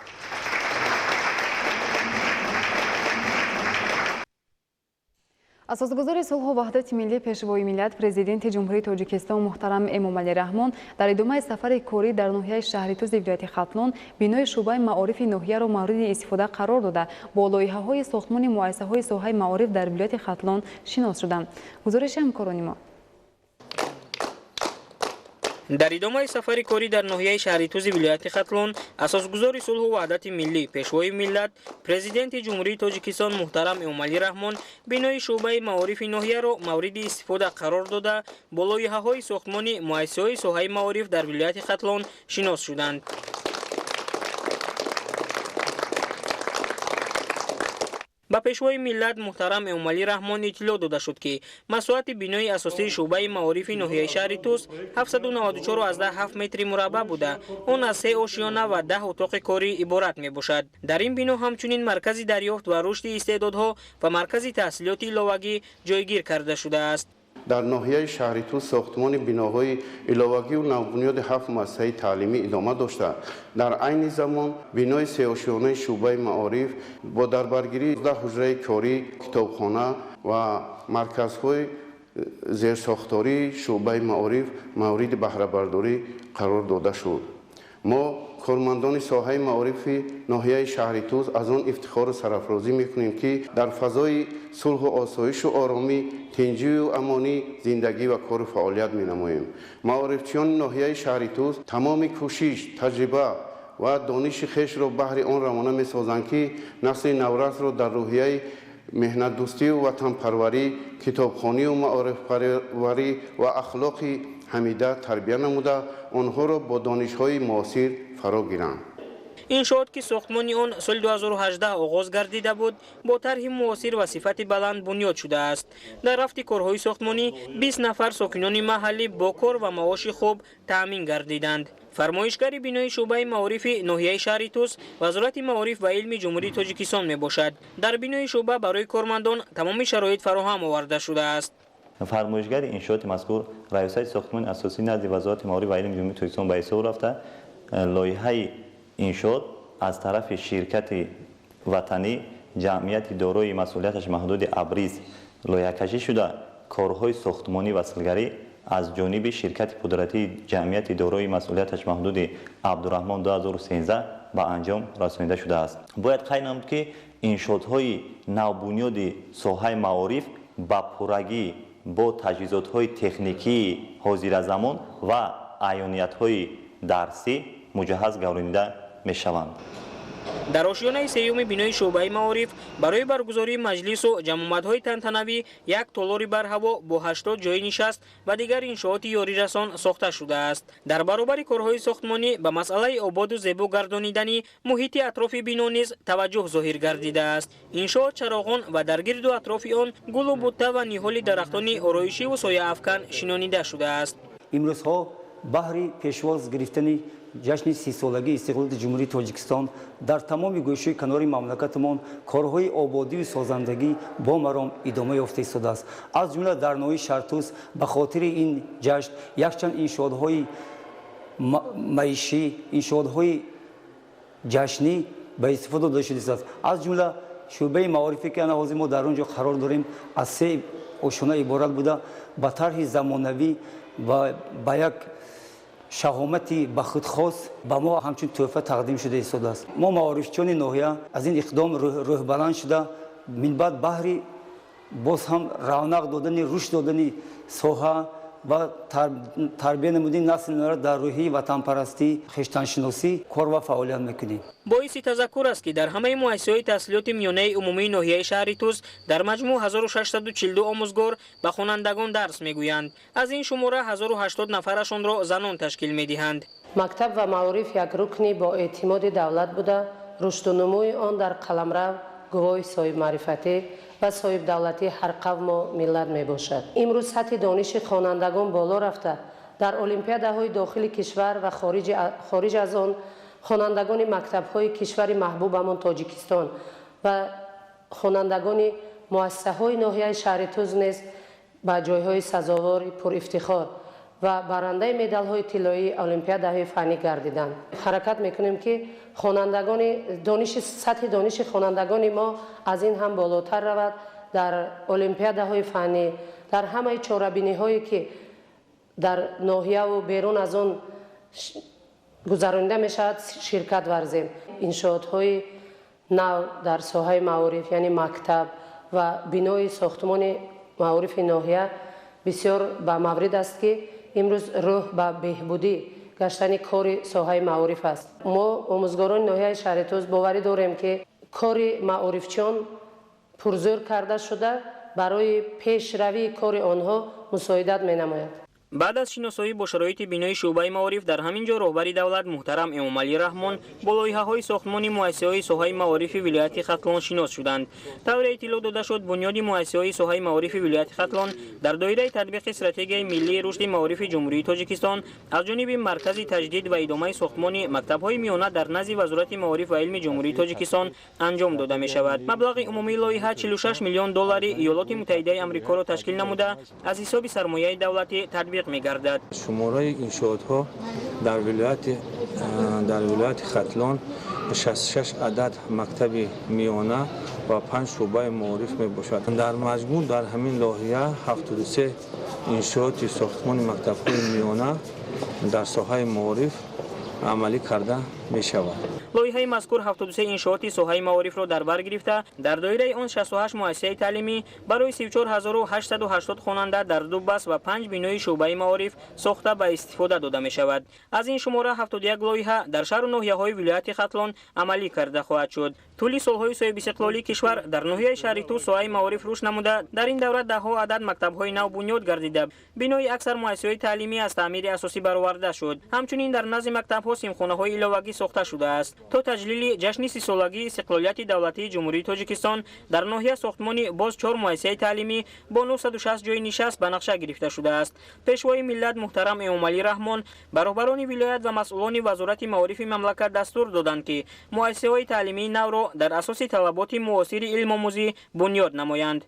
اساسگزار صلح و وحدت ملی پیشوای ملت پرزیدنت جمهوری تاجیکستان محترم امامعلی رحمان در ادامه سفر کاری در ناحیه شهرتوز ولایت ختلون بینای شعبه معارف ناحیه را مورد استفاده قرار داده با لایحه‌های ساختمان مؤسسه‌های ساحه معارف در ولایت ختلون شناس شدند. گزارش همکاران ما در ادامه سفر کاری در ناحیه شهرتوز ولایت ختلون اساسگزار صلح و وحدت ملی پیشوای ملت پرزیدنت جمهوری تاجیکستان محترم امامعلی رحمان بینای شعبه معارف ناحیه را مورد استفاده قرار داده با لایحه‌های ساختمان مؤسسه‌های ساحه معارف در ولایت ختلون شناس شدند. با پیشوای ملت محترم امامعلی رحمان اطلاع داده شد که مساحت بینای اساسی شعبه معارف ناحیه شهرتوز 794.7 متر مربع بوده. آن از 3 آشیانه و 10 اتاق کاری عبارت می باشد. در این بنا همچنین مرکز دریافت و رشد استعدادها و مرکز تحصیلات علاوگی جایگیر کرده شده است. در ناحیه شهرتوز ساختمان بناهای علاوگی و نوبنیاد 7 مؤسسه تعلیمی ادامه داشته. در عین زمان بنای 3 آشیانه شعبه معارف با دربرگیری 10 حجره کاری، کتابخانه و مرکزهای زیرساختاری شعبه معارف مورد بهره برداری قرار داده شد. ما کارمندان ساحه معارف ناحیه شهرتوز از آن افتخار و سرافرازی میکنیم که در فضای صلح و آسایش و آرامی، تنظیم و امانی زندگی و کار و فعالیت مینماییم. معارفچیان ناحیه شهرتوز تمام کوشش، تجربه و دانش خویش را بهر آن روانه میسازند که نسل نورس را در روحیه مهنت دوستی و وطن پروری، کتابخوانی و معارف پروری و اخلاق حمیده تربیت نموده آنها را با دانش‌های معاصر فرا گیرند. این شد که ساختمان آن سال 2018 آغاز گردیده بود با طرح معاصر و صفت بلند بنیاد شده است. در رفت کارهای ساختمانی 20 نفر ساکنان محلی با کار و معاش خوب تامین گردیدند. فرمایشگر بینای شعبه معارف ناحیه شهرتوز وزارت معارف و علم جمهوری تاجیکستان می باشد. در بینای شعبه برای کارمندان تمام شرایط فراهم آورده شده است. فرمایشگر انشاءات مذکور رئیس ساختمان اساسی نزد وزارت معارف و علم جمهوری تاجیکستان به حساب رفته. لایحه انشاءات از طرف شرکت وطنی جمعیت دارای مسئولیتش محدود ابریز لایحه کشی شده. کارهای ساختمانی وصلگری از جانب شرکت قدرتی جمعیت دارای مسئولیتش محدود عبدالرحمن 2013 به انجام رسانیده شده است. باید قید نمود که انشاءات‌های نوبنیاد ساحه معارف با پورگی با تجهیزات‌های تکنیکی حاضر زمان و عیانیت‌های درسی مجهز گردانیده می‌شوند. در آشیانه سیوم بینای شعبه معارف برای برگزاری مجلس و جمع‌آمدهای تنتنوی یک تالار بر هوا با 80 جای نشست و دیگر انشاءات یاری رسان ساخته شده است. در برابر کارهای ساختمانی به مسئله آباد و زیبا گردانیدنی محیط اطراف بنا نیز توجه ظاهر گردیده است. انشاءات چراغان و در گرد و اطراف آن گل و بوته و نهال درختان آرایشی و سایه افکن شنانیده شده است. امروزها بهر پیشواز گرفتن جشن 30 سالگی استقلال جمهوری تاجیکستان در تمام گوشه کنار مملکتمان کارهای آبادی و سازندگی با مرام ادامه یافته ایستاده است. از جمله در ناحیه شهرتوز به خاطر این جشن یکچند انشاءات‌های معیشی، انشاءات‌های جشنی به استفاده داده شده است. از جمله شعبه معارفی که حاضر ما در آنجا قرار داریم از 3 آشیانه عبارت بوده با طرح زمانوی و با یک شهامتی به خود خاص به ما همچون تحفه تقدیم شده ایستاده است. ما معارفچیان ناحیه از این اقدام روح بلند شده من بعد بهر باز هم رونق دادن رشد دادن ساحه و تربیت نمودیم نسل را در روحی وطنپرستی، خویشتنشناسی کار و فعالیت میکنیم. боиси тазаккур аст ки дар ҳамаи муассисаҳои таҳсилоти миёнаи умумии ноҳияи шаҳри туз дар маҷмӯъ 1642 омӯзгор ба хонандагон дарс мегӯянд. аз ин шумора 1080 нафарашонро занон ташкил медиҳанд. мактаб ва маориф як рукни бо эътимоди давлат буда рушдунумӯи он дар қаламрав гувоҳи соҳибмаърифатӣ ва соҳибдавлатии ҳар қавму миллат мебошад. имрӯз сатҳи дониши хонандагон боло рафта дар олимпиадаҳои дохили кишвар ва хориҷ аз он хонандагони мактабҳои кишвари маҳбубамон тоҷикистон ва хонандагони муассисаҳои ноҳияи шаҳри туз низ ба ҷойҳои сазовори пурифтихор ва барандаи медалҳои тиллоии олимпиадаҳои фаннӣ гардиданд. ҳаракат мекунем ки сатҳи дониши хонандагони мо аз ин ҳам болотар равад дар олимпиадаҳои фаннӣ, дар ҳамаи чорабиниҳое ки дар ноҳияву берун аз он гузаронида мешавад ширкат варзем. иншоотҳои нав дар соҳаи маориф яъне мактаб ва бинои сохтмони маорифи ноҳия бисёр ба маврид аст ки имрӯз рӯҳ ба беҳбудӣ гаштани кори соҳаи маориф аст. мо омӯзгорони ноҳияи шаҳри туз боварӣ дорем ки кори маорифчиён пурзӯр карда шуда барои пешравии кори онҳо мусоидат менамояд. баъд аз шиносоӣ бо шароити бинои шуъбаи маориф дар ҳамин ҷо роҳбари давлат муҳтарам эмомалӣ раҳмон бо лоиҳаҳои сохтмони муассисаҳои соҳаи маорифи вилояти хатлон шинос шуданд. тавре иттилоъ дода шуд бунёди муассисаҳои соҳаи маорифи вилояти хатлон дар доираи татбиқи стратегияи миллии рушди маорифи ҷумҳурии тоҷикистон аз ҷониби маркази таҷдид ва идомаи сохтмони мактабҳои миёна дар назди вазорати маориф ва илми ҷумҳурии тоҷикистон анҷом дода мешавад. маблағи умумии лоиҳа 46 миллион доллари иёлоти муттаҳидаи амрикоро ташкил намуда аз ҳисоби сармояи давлатӣ татбиқ мегардад. шумораи иншоотҳо дар вилояти хатлон 66 адад мактаби миёна ва 5 шуъбаи маориф мебошад. дар маҷмӯъ дар ҳамин лоиҳа 73 иншооти сохтмони мактабҳои миёна дар соҳаи маориф амалӣ карда мешавад. лоиҳаи мазкур 73 иншооти соҳаи маорифро дар бар гирифта дар доираи он 68 муассисаи таълимӣ барои 34880 хонанда дар 2 бас ва 5 бинои шуъбаи маориф сохта ба истифода дода мешавад. аз ин шумора 71 лоиҳа дар шаҳру ноҳияҳои вилояти хатлон амалӣ карда хоҳад шуд. тӯли солҳои соҳибистиқлолии кишвар дар ноҳияи шаҳри туз соҳаи маориф рушд намуда дар ин давра даҳҳо адад мактабҳои нав бунёд гардида бинои аксар муассисаҳои таълимӣ аз таъмири асосӣ бароварда шуд. ҳамчунин дар назди мактабҳо симхонаҳои иловагӣ сохта шудааст. то таҷлили ҷашни 30-солагии истиқлолияти давлатии ҷумҳурии тоҷикистон дар ноҳия сохтмони боз 4 муассисаи таълимӣ бо 960 ҷойи нишаст ба нақша гирифта шудааст. пешвои миллат муҳтарам эмомалӣ раҳмон ба роҳбарони вилоят ва масъулони вазорати маорифи мамлакат дастур доданд ки муассисаҳои таълимии навро дар асоси талаботи муосири илмомӯзӣ бунёд намоянд.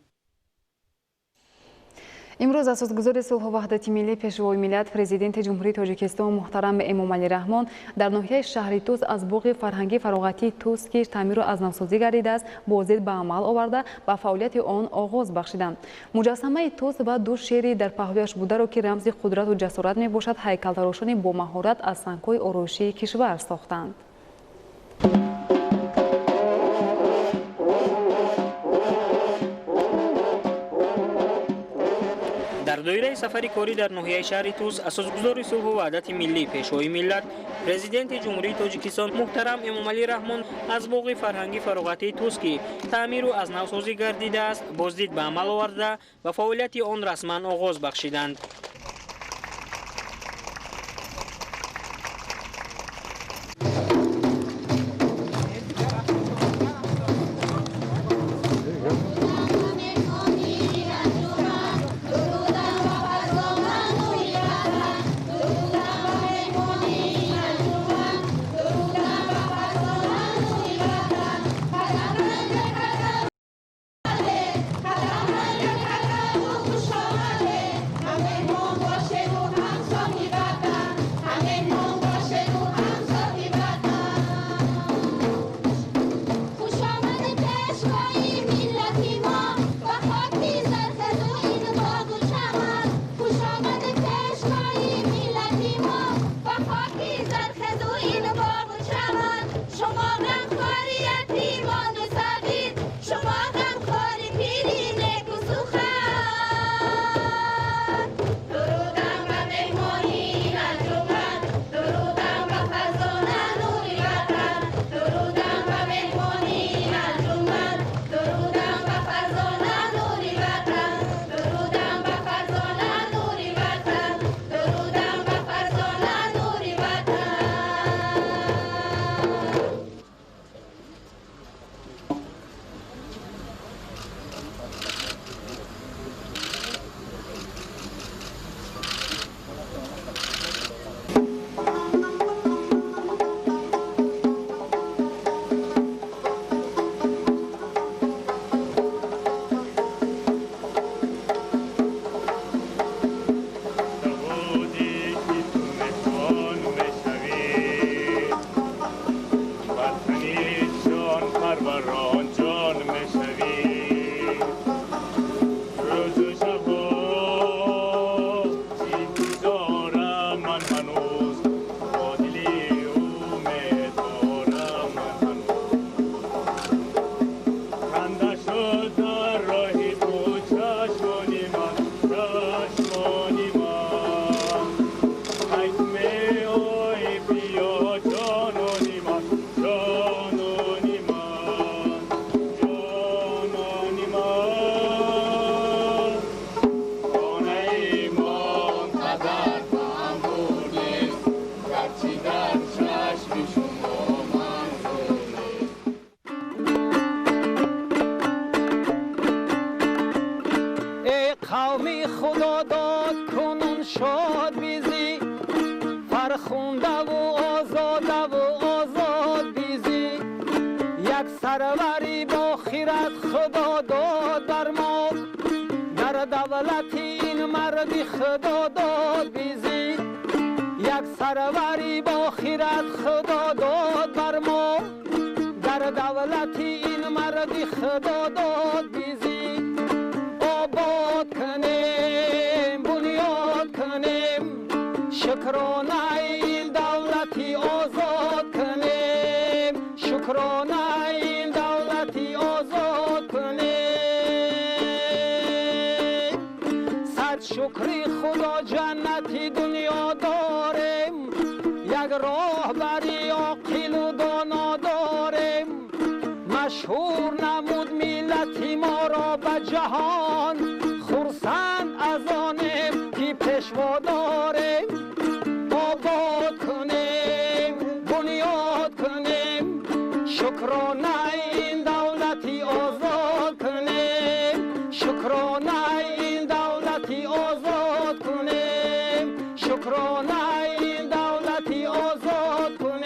имрӯз асосгузори сулҳу ваҳдати миллӣ пешвои миллат президенти ҷумҳурии тоҷикистон муҳтарам эмомалӣ раҳмон дар ноҳияи шаҳри туз аз боғи фарҳангии фароғатии туз ки таъмиру аз навсозӣ гардидааст бозид ба амал оварда ба фаъолияти он оғоз бахшиданд. муҷассамаи туз ва ду шери дар паҳлӯяш бударо ки рамзи қудрату ҷасорат мебошад ҳайкалтарошони бомаҳорат аз сангҳои орӯшии кишвар сохтанд. дар доираи сафари корӣ дар ноҳияи шаҳри туз асосгузори сулҳу ваҳдати миллӣ пешвои миллат президенти ҷумҳурии тоҷикистон муҳтарам эмомалӣ раҳмон аз боғи фарҳангӣ фароғатии туз ки таъмиру аз навсозӣ гардидааст боздид ба амал оварда ва фаъолияти он расман оғоз бахшиданд. خدا داد کنون شاد بیزی فرخونده و آزاد بیزی یک سروری با خیرت خدا داد بر ما در دولت این مردی خدا داد بیزی یک سروری با خیرت خدا داد بر ما در دولت این مردی خدا داد بیزی آباد کنیم بنیاد کنیم شکرانه این دولتی آزاد کنیم شکرانه این دولتی آزاد کنیم صد شکری خدا جنتی دنیا داریم یک راه بری عاقل و دانا داریم مشهور نمود ملتی ما را به جهان خرسند از آنیم که پیشوا داریم آباد کنیم بنیاد کنیم شکرانه این دولتی آزاد کنیم شکرانه این دولتی آزاد کنیم شکرانه این دولتی آزاد کنیم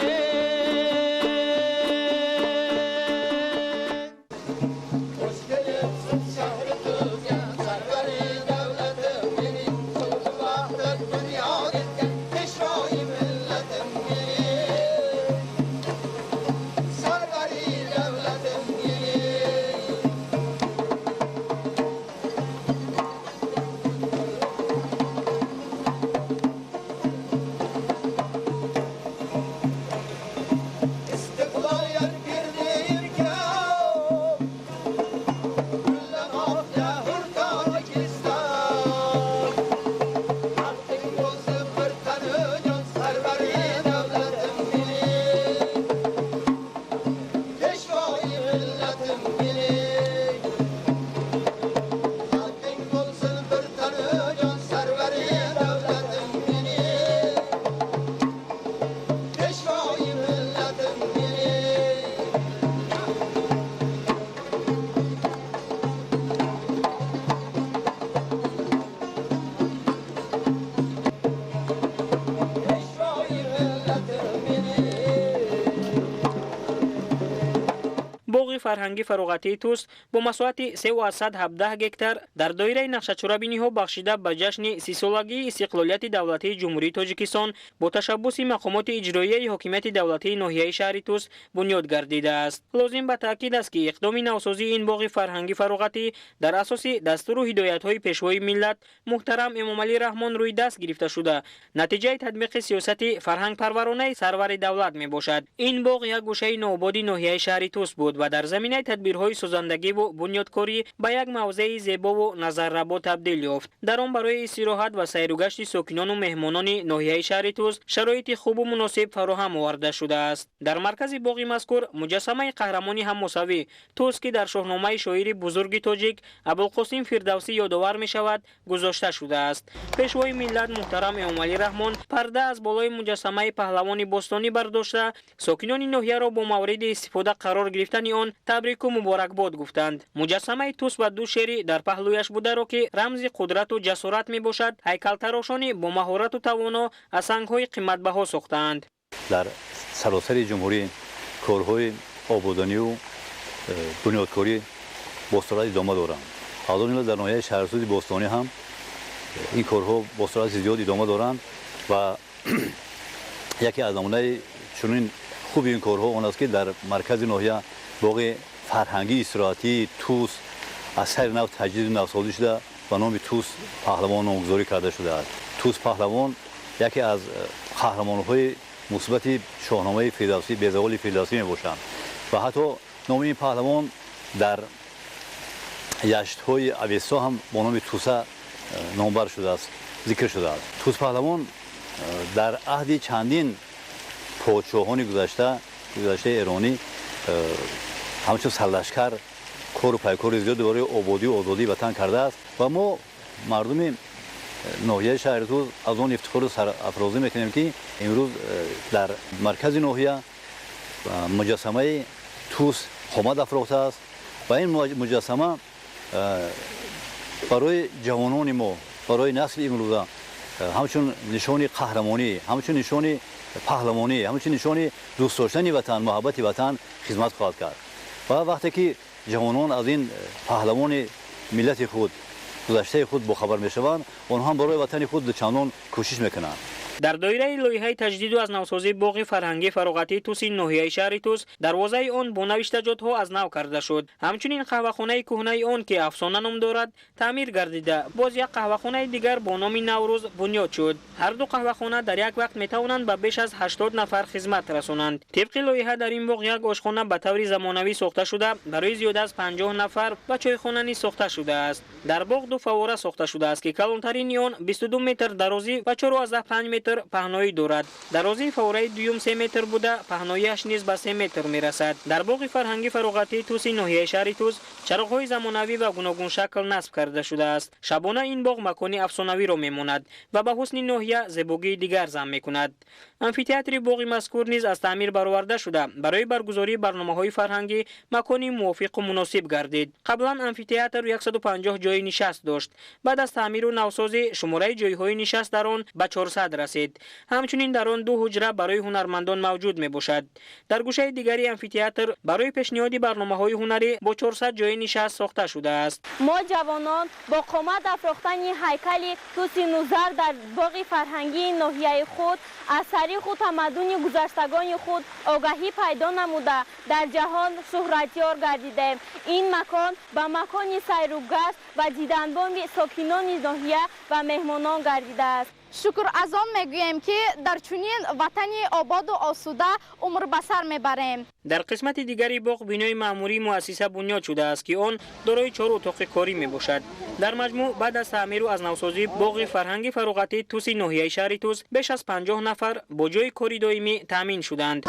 боғи фарҳангӣ фароғатии Туз бо масоҳати 317 гектар дар доираи нақшачорабиниҳо бахшида ба ҷашни 30-солагии истиқлолияти давлатии ҷумҳурии Тоҷикистон бо ташаббуси мақомоти иҷроияи ҳокимияти давлатии ноҳияи шаҳри Туз бунёд гардидааст. Лозим ба таъкид аст, ки иқдоми навсозии ин боғи фарҳангӣ фароғатӣ дар асоси дастуру ҳидоятҳои пешвои миллат муҳтарам Эмомалӣ Раҳмон рӯи даст гирифта шуда, натиҷаи татбиқи сиёсати фарҳангпарваронаи сарвари давлат мебошад. Ин боғ як гӯшаи ноободи ноҳияи шаҳри Туз буд ва дар заминаи тадбирҳои созандагиву бунёдкорӣ ба як мавзеи зебову назаррабо табдил ёфт. Дар он барои истироҳат ва сайругашти сокинону меҳмонони ноҳияи шаҳри Туз шароити хубу муносиб фароҳам оварда шудааст. Дар маркази боғи мазкур муҷассамаи қаҳрамони ҳаммосавӣ Туз, ки дар шоҳномаи шоири бузурги тоҷик Абулқосим Фирдавсӣ ёдовар мешавад, гузошта шудааст. пешвои миллат муҳтарам Эмомалӣ Раҳмон парда аз болои муҷассамаи паҳлавони бостонӣ бардошта, сокинони ноҳияро бо мавриди истифода қарор гирифтани он табрику муборакбод гуфтанд. муҷассамаи Туз ба ду шери дар паҳлӯяш бударо, ки рамзи қудрату ҷасорат мебошад, ҳайкалтарошони бо маҳорату тавоно аз сангҳои қиматбаҳо сохтаанд. дар саросари ҷумҳурӣ корҳои ободониву бунёдкорӣ бо сурат идома доранд. ҳалон дар ноҳияи шаҳрсӯзи бостонӣ ҳам ин корҳо бо сурати зиёд идома доранд ва яке аз намунаи чунин хуби ин корҳо он аст, ки дар маркази ноҳия боғи фарҳангии истироҳатии Туз аз сайри нав таҷдиду навсозӣ шуда ба номи Туз паҳлавон номгузорӣ карда шудааст. Туз паҳлавон яке аз қаҳрамонҳои мусбати шоҳномаи Фирдавсӣ, безаволи Фирдавсӣ мебошанд ва ҳатто номи ин паҳлавон дар яштҳои авеста ҳам бо номи Туса номбар шудааст, зикр шудааст. Туз паҳлавон дар аҳди чандин подшоҳони гузаштаи эронӣ ҳамчун сарлашкар кору пайкори зиёди барои ободию озодии ватан кардааст ва мо мардуми ноҳияи шаҳри Туз аз он ифтихору сарафрозӣ мекунем, ки имрӯз дар маркази ноҳия муҷассамаи Туз омад афрохтааст ва ин муҷассама барои ҷавонони мо برای نسل امروزه همچون نشانی قهرمانی، همچون نشانی پهلوانی، همچون نشانی دوست داشتن وطن، محبت وطن خدمت خواهد کرد. و وقتی که جوانان از این پهلوان ملت خود گذشته خود باخبر میشوند، آنها برای وطن خود چندان کوشش میکنند. در دایره لایحه تجدید و از نوسازی باغ فرهنگی فراغتی توس ناحیه شهر توس دروازه آن با نوشتجات‌ها از نو کرده شد. همچنین قهوه‌خانه کهنه آن که افسانه نام دارد تعمیر گردیده. باز یک قهوه‌خانه دیگر با نام نوروز بنیاد شد. هر دو قهوه‌خانه در یک وقت میتوانند به بیش از 80 نفر خدمت رسانند. طبق لایحه در این باغ یک آشخانه به طور زمانوی ساخته شده برای زیاده از 50 نفر و چایخانه نیز ساخته شده است. در باغ دو فواره ساخته شده است که کلانترین آن 22 متر درازی و 4.5 متر پهنایی دارد. درازی فواره دوم 3 متر بوده، پهناییش نیز به 3 متر میرسد. در باغ فرهنگی فراغتی توس ناحیه شهر توس چراغ‌های زمانوی و گوناگون شکل نصب کرده شده است. شبانه این باغ مکانی افسانوی را میماند و به حسن ناحیه زیبایی دیگر ضم میکند. آمفی‌تئاتر باغ مذکور نیز از تعمیر برآورده شده برای برگزاری برنامه‌های فرهنگی مکانی موافق و مناسب گردید. قبلا آمفی‌تئاتر 150 جای نشست داشت. بعد از تعمیر و نوسازی شماره جای‌های نشست در آن به 400 رسید. همچنین در آن 2 حجره برای هنرمندان موجود می باشد. در گوشه دیگری آمفی‌تئاتر برای پیشنهاد برنامه‌های هنری با 400 جای نشست ساخته شده است. ما جوانان با قامت افراختن هیکل توس نوزر در باغ فرهنگی ناحیه خود از تاریخ و تمدن گذشتگان خود آگاهی پیدا نموده در جهان شهرتیار گردیدیم. این مکان به مکان سیر و گشت و دیدنبان ساکنان ناحیه و مهمانان گردیده است. شکر از آن میگوییم که در چنین وطنی آباد و آسوده عمر به سر میبریم. در قسمت دیگری باغ بینای معموری مؤسسه بنیاد شده است که آن دارای 4 اتاق کاری می باشد. در مجموع بعد از تعمیر و از نوسازی باغ فرهنگی فراغتی توس ناحیه شهر توس بیش از 50 نفر با جای کاری دائمی تامین شدند.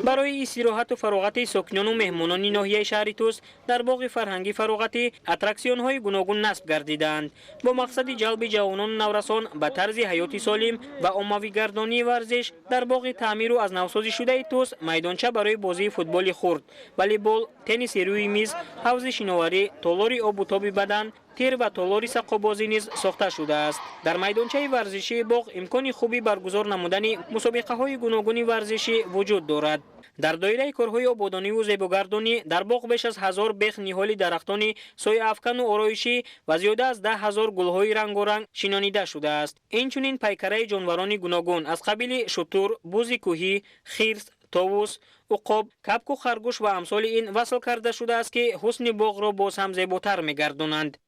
برای استراحت و فراغت ساکنان و مهمانان ناحیه شهر توس در باغ فرهنگی فراغتی اتراکسیون های گوناگون نصب گردیدند با مقصد جلب جوانان نورسان به طرز حیاتی سالم و عمومی گردانی ورزش. در باغ تعمیر و از نوسازی شده توس میدانچه برای بازی فوتبال خرد، والیبال، تنیس روی میز، حوض شناوری، تالار آب و تاب بدن، تیر و تالار سقابازی نیز ساخته شده است. در میدانچه ورزشی باغ امکان خوبی برگزار نمودن مسابقه های گوناگون ورزشی وجود دارد. در دایره کارهای آبادانی و زیباگردانی در باغ بیش از 1000 بیخ نهال درختان سایه افکن و آرایشی و زیاده از 10,000 گلهای رنگارنگ شنانیده شده است. اینچنین پیکره جانوران گوناگون از قبیل شتر، بز کوهی، خرس، طاووس، عقاب، کبک و خرگوش و امثال این وصل کرده شده است که حسن باغ را باز هم زیباتر می‌گردانند.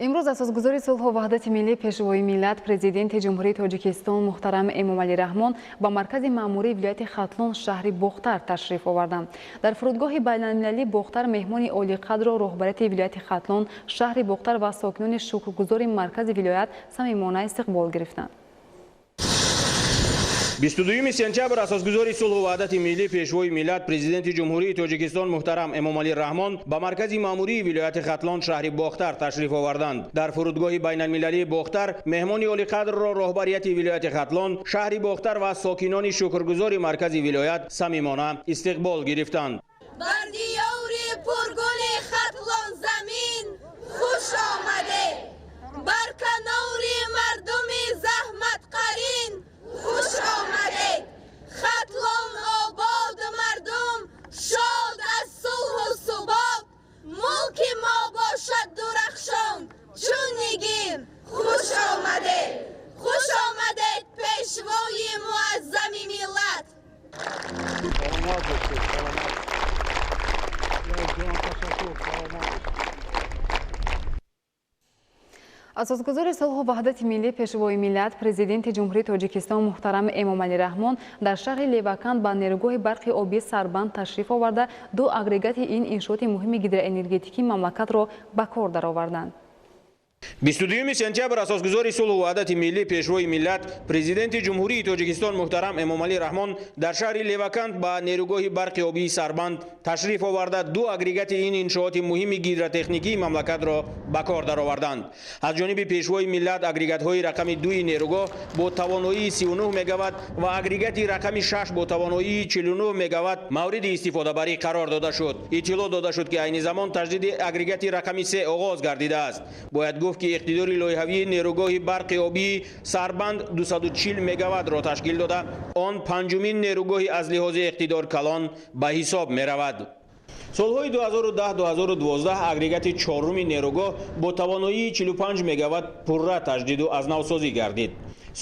امروز اساسگذاری صلح و وحدت ملی پیشوای ملت پرزیدنت جمهوری تاجیکستان محترم امامعلی رحمان با مرکز ماموری ولایت ختلون شهر بختر تشریف آوردند. در فرودگاه بین‌المللی بختر مهمان عالی قدر و رهبریت ولایت ختلون شهر بختر و ساکنان شکرگزار مرکز ولایت صمیمانه استقبال گرفتند. 22 سپتامبر اساسگذاری صلح و وحدت ملی پیشوای ملت پرزیدنت جمهوری تاجیکستان محترم امامعلی رحمان با مرکز ماموری ولایت ختلان شهر بختر تشریف آوردند. در فرودگاه بین المللی بختر مهمان عالی قدر را رهبریت ولایت ختلان شهر بختر و ساکنان شکرگزار مرکز ولایت صمیمانه استقبال گرفتند. بر دیار پرگل ختلان زمین خوش آمده، بر کنار مردم زحمت قرین خوش آمده. ختلان آباد مردم شاد از صلح و ثبات، ملک ما باشد درخشان چون نگین خوش آمده. خوش آمده پیشوای معظم ملت. اساسگذار صلح و وحدت ملی پیشوای ملت پرزیدنت جمهوری تاجیکستان محترم امامعلی رحمان در شهر لیوکند با نیروگاه برق آبی سربند تشریف آورده دو اگریگات این انشاءات مهم هیدروانرژتیکی مملکت را به کار درآوردند. 22 сентябр асосгузори сулҳу ваҳдати миллӣ пешрои миллат президенти ҷумҳурии тоҷикистон муҳтарам Эмомалӣ Раҳмон дар шаҳри Леваканд ба нерӯгоҳи барқи обии Сарбанд ташриф оварда ду агрегати ин иншооти муҳими гидротехникии мамлакатро ба кор дароварданд. аз ҷониби пешвои миллат агрегатҳои рақами 2 нерӯгоҳ бо тавоноии 39 мегаватт ва агрегати рақами 6 бо тавоноии 49 мегаватт мавриди истифодабарӣ қарор дода шуд. иттилоъ дода шуд ки айни замон таҷдиди агрегати рақами 3 оғоз гардидааст. бояд гуфт ки иқтидори лоиҳавии нерӯгоҳи барқи обии Сарбанд 240 мегаваттро ташкил дода, он панҷумин нерӯгоҳи аз лиҳози иқтидор калон ба ҳисоб меравад. солҳои 2010-2012 агрегати чоруми нерӯгоҳ бо тавоноии 45 мегаватт пурра таҷдиду аз навсозӣ гардид.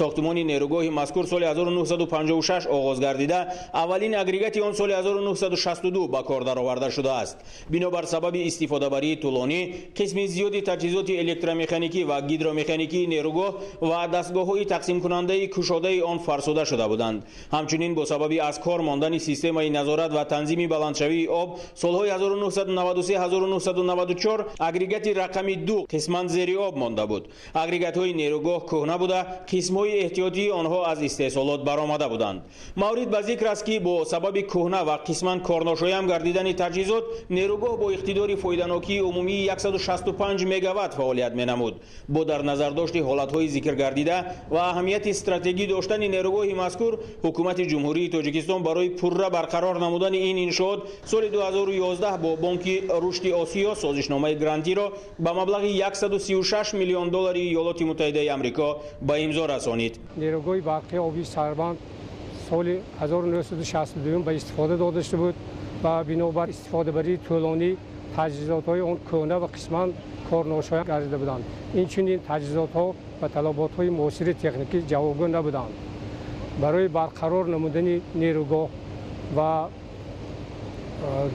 сохтумони нерӯгоҳи мазкур соли 1956 оғоз гардида, аввалин агрегати он соли 1962 ба кор дароварда шудааст. бинобар сабаби истифодабарии тӯлонӣ, қисми зиёди таҷҳизоти электромеханикӣ ва гидромеханикии нерӯгоҳ ва дастгоҳҳои тақсимкунандаи кушодаи он фарсуда шуда буданд. ҳамчунин бо сабаби аз кор мондани системаи назорат ва танзими баландшавии об солҳои 1993-1994 агрегати рақами 2 қисман зери об монда буд. агрегатҳои нерӯгоҳ кӯҳна буда, қисмҳои эҳтиётии онҳо аз истеҳсолот баромада буданд. маврид ба зикр аст ки бо сабаби кӯҳна ва қисман корношоям гардидани таҷҳизот нерӯгоҳ бо иқтидори фоиданокии умумии 165 мегаватт фаъолият менамуд. бо дар назардошти ҳолатҳои зикргардида ва аҳамияти стратегӣ доштани нерӯгоҳи мазкур, ҳукумати ҷумҳурии Тоҷикистон барои пурра барқарор намудани ин иншоот соли 2011 бо бонки рушди Осиё созишномаи грантиро ба маблағи $136 миллион Иёлоти Муттаҳидаи Амрико ба имзо расонид. нерӯгоҳи барқи обии Сарбанд соли 1962 ба истифода дода шуда буд ва бинобар истифодабарии тӯлонӣ таҷҳизотҳои он кӯҳна ва қисман корношоям гардида буданд. инчунин таҷҳизотҳо ва талаботҳои муосири техникӣ ҷавобгӯ набуданд. барои барқарор намудани нерӯгоҳ ва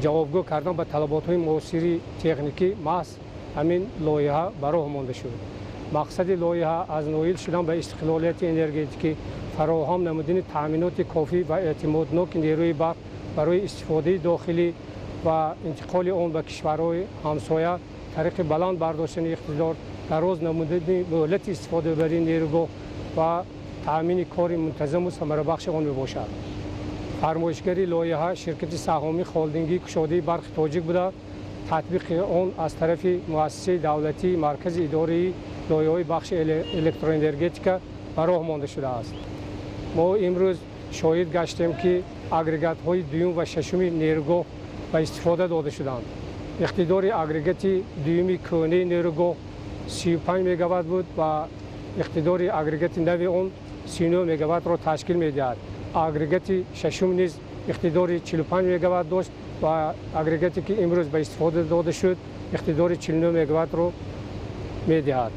ҷавобгӯ кардан ба талаботҳои муосири техникӣ маҳз ҳамин лоиҳа ба роҳ монда шуд. мақсади лоиҳа аз ноил шудан ба истиқлолияти энергетикӣ, фароҳам намудани таъминоти кофӣ ва эътимодноки нерӯи барқ барои истифодаи дохилӣ ва интиқоли он ба кишварҳои ҳамсоя, тариқи баланд бардоштани иқтидор, дароз намудани муҳлати истифодабарии нерӯгоҳ ва таъмини кори мунтазаму самарабахши он мебошад. фармоишгари лоиҳа ширкати саҳмии холдингии кушодаи барқи тоҷик буда, татбиқи он аз тарафи муассисаи давлатии маркази идораи лоиҳаҳои бахши электроэнергетика ба роҳ монда шудааст. мо имрӯз шоҳид гаштем ки агрегатҳои дуюм ва шашуми нерӯгоҳ ба истифода дода шуданд. иқтидори агрегати дуюми кӯҳнаи нерӯгоҳ 35 мегаватт буд ва иқтидори агрегати нави он 39 мегаваттро ташкил медиҳад. агрегати шашум низ иқтидори 45 мегаватт дошт ва агрегате ки имрӯз ба истифода дода шуд иқтидори 49 мегаваттро медиҳад.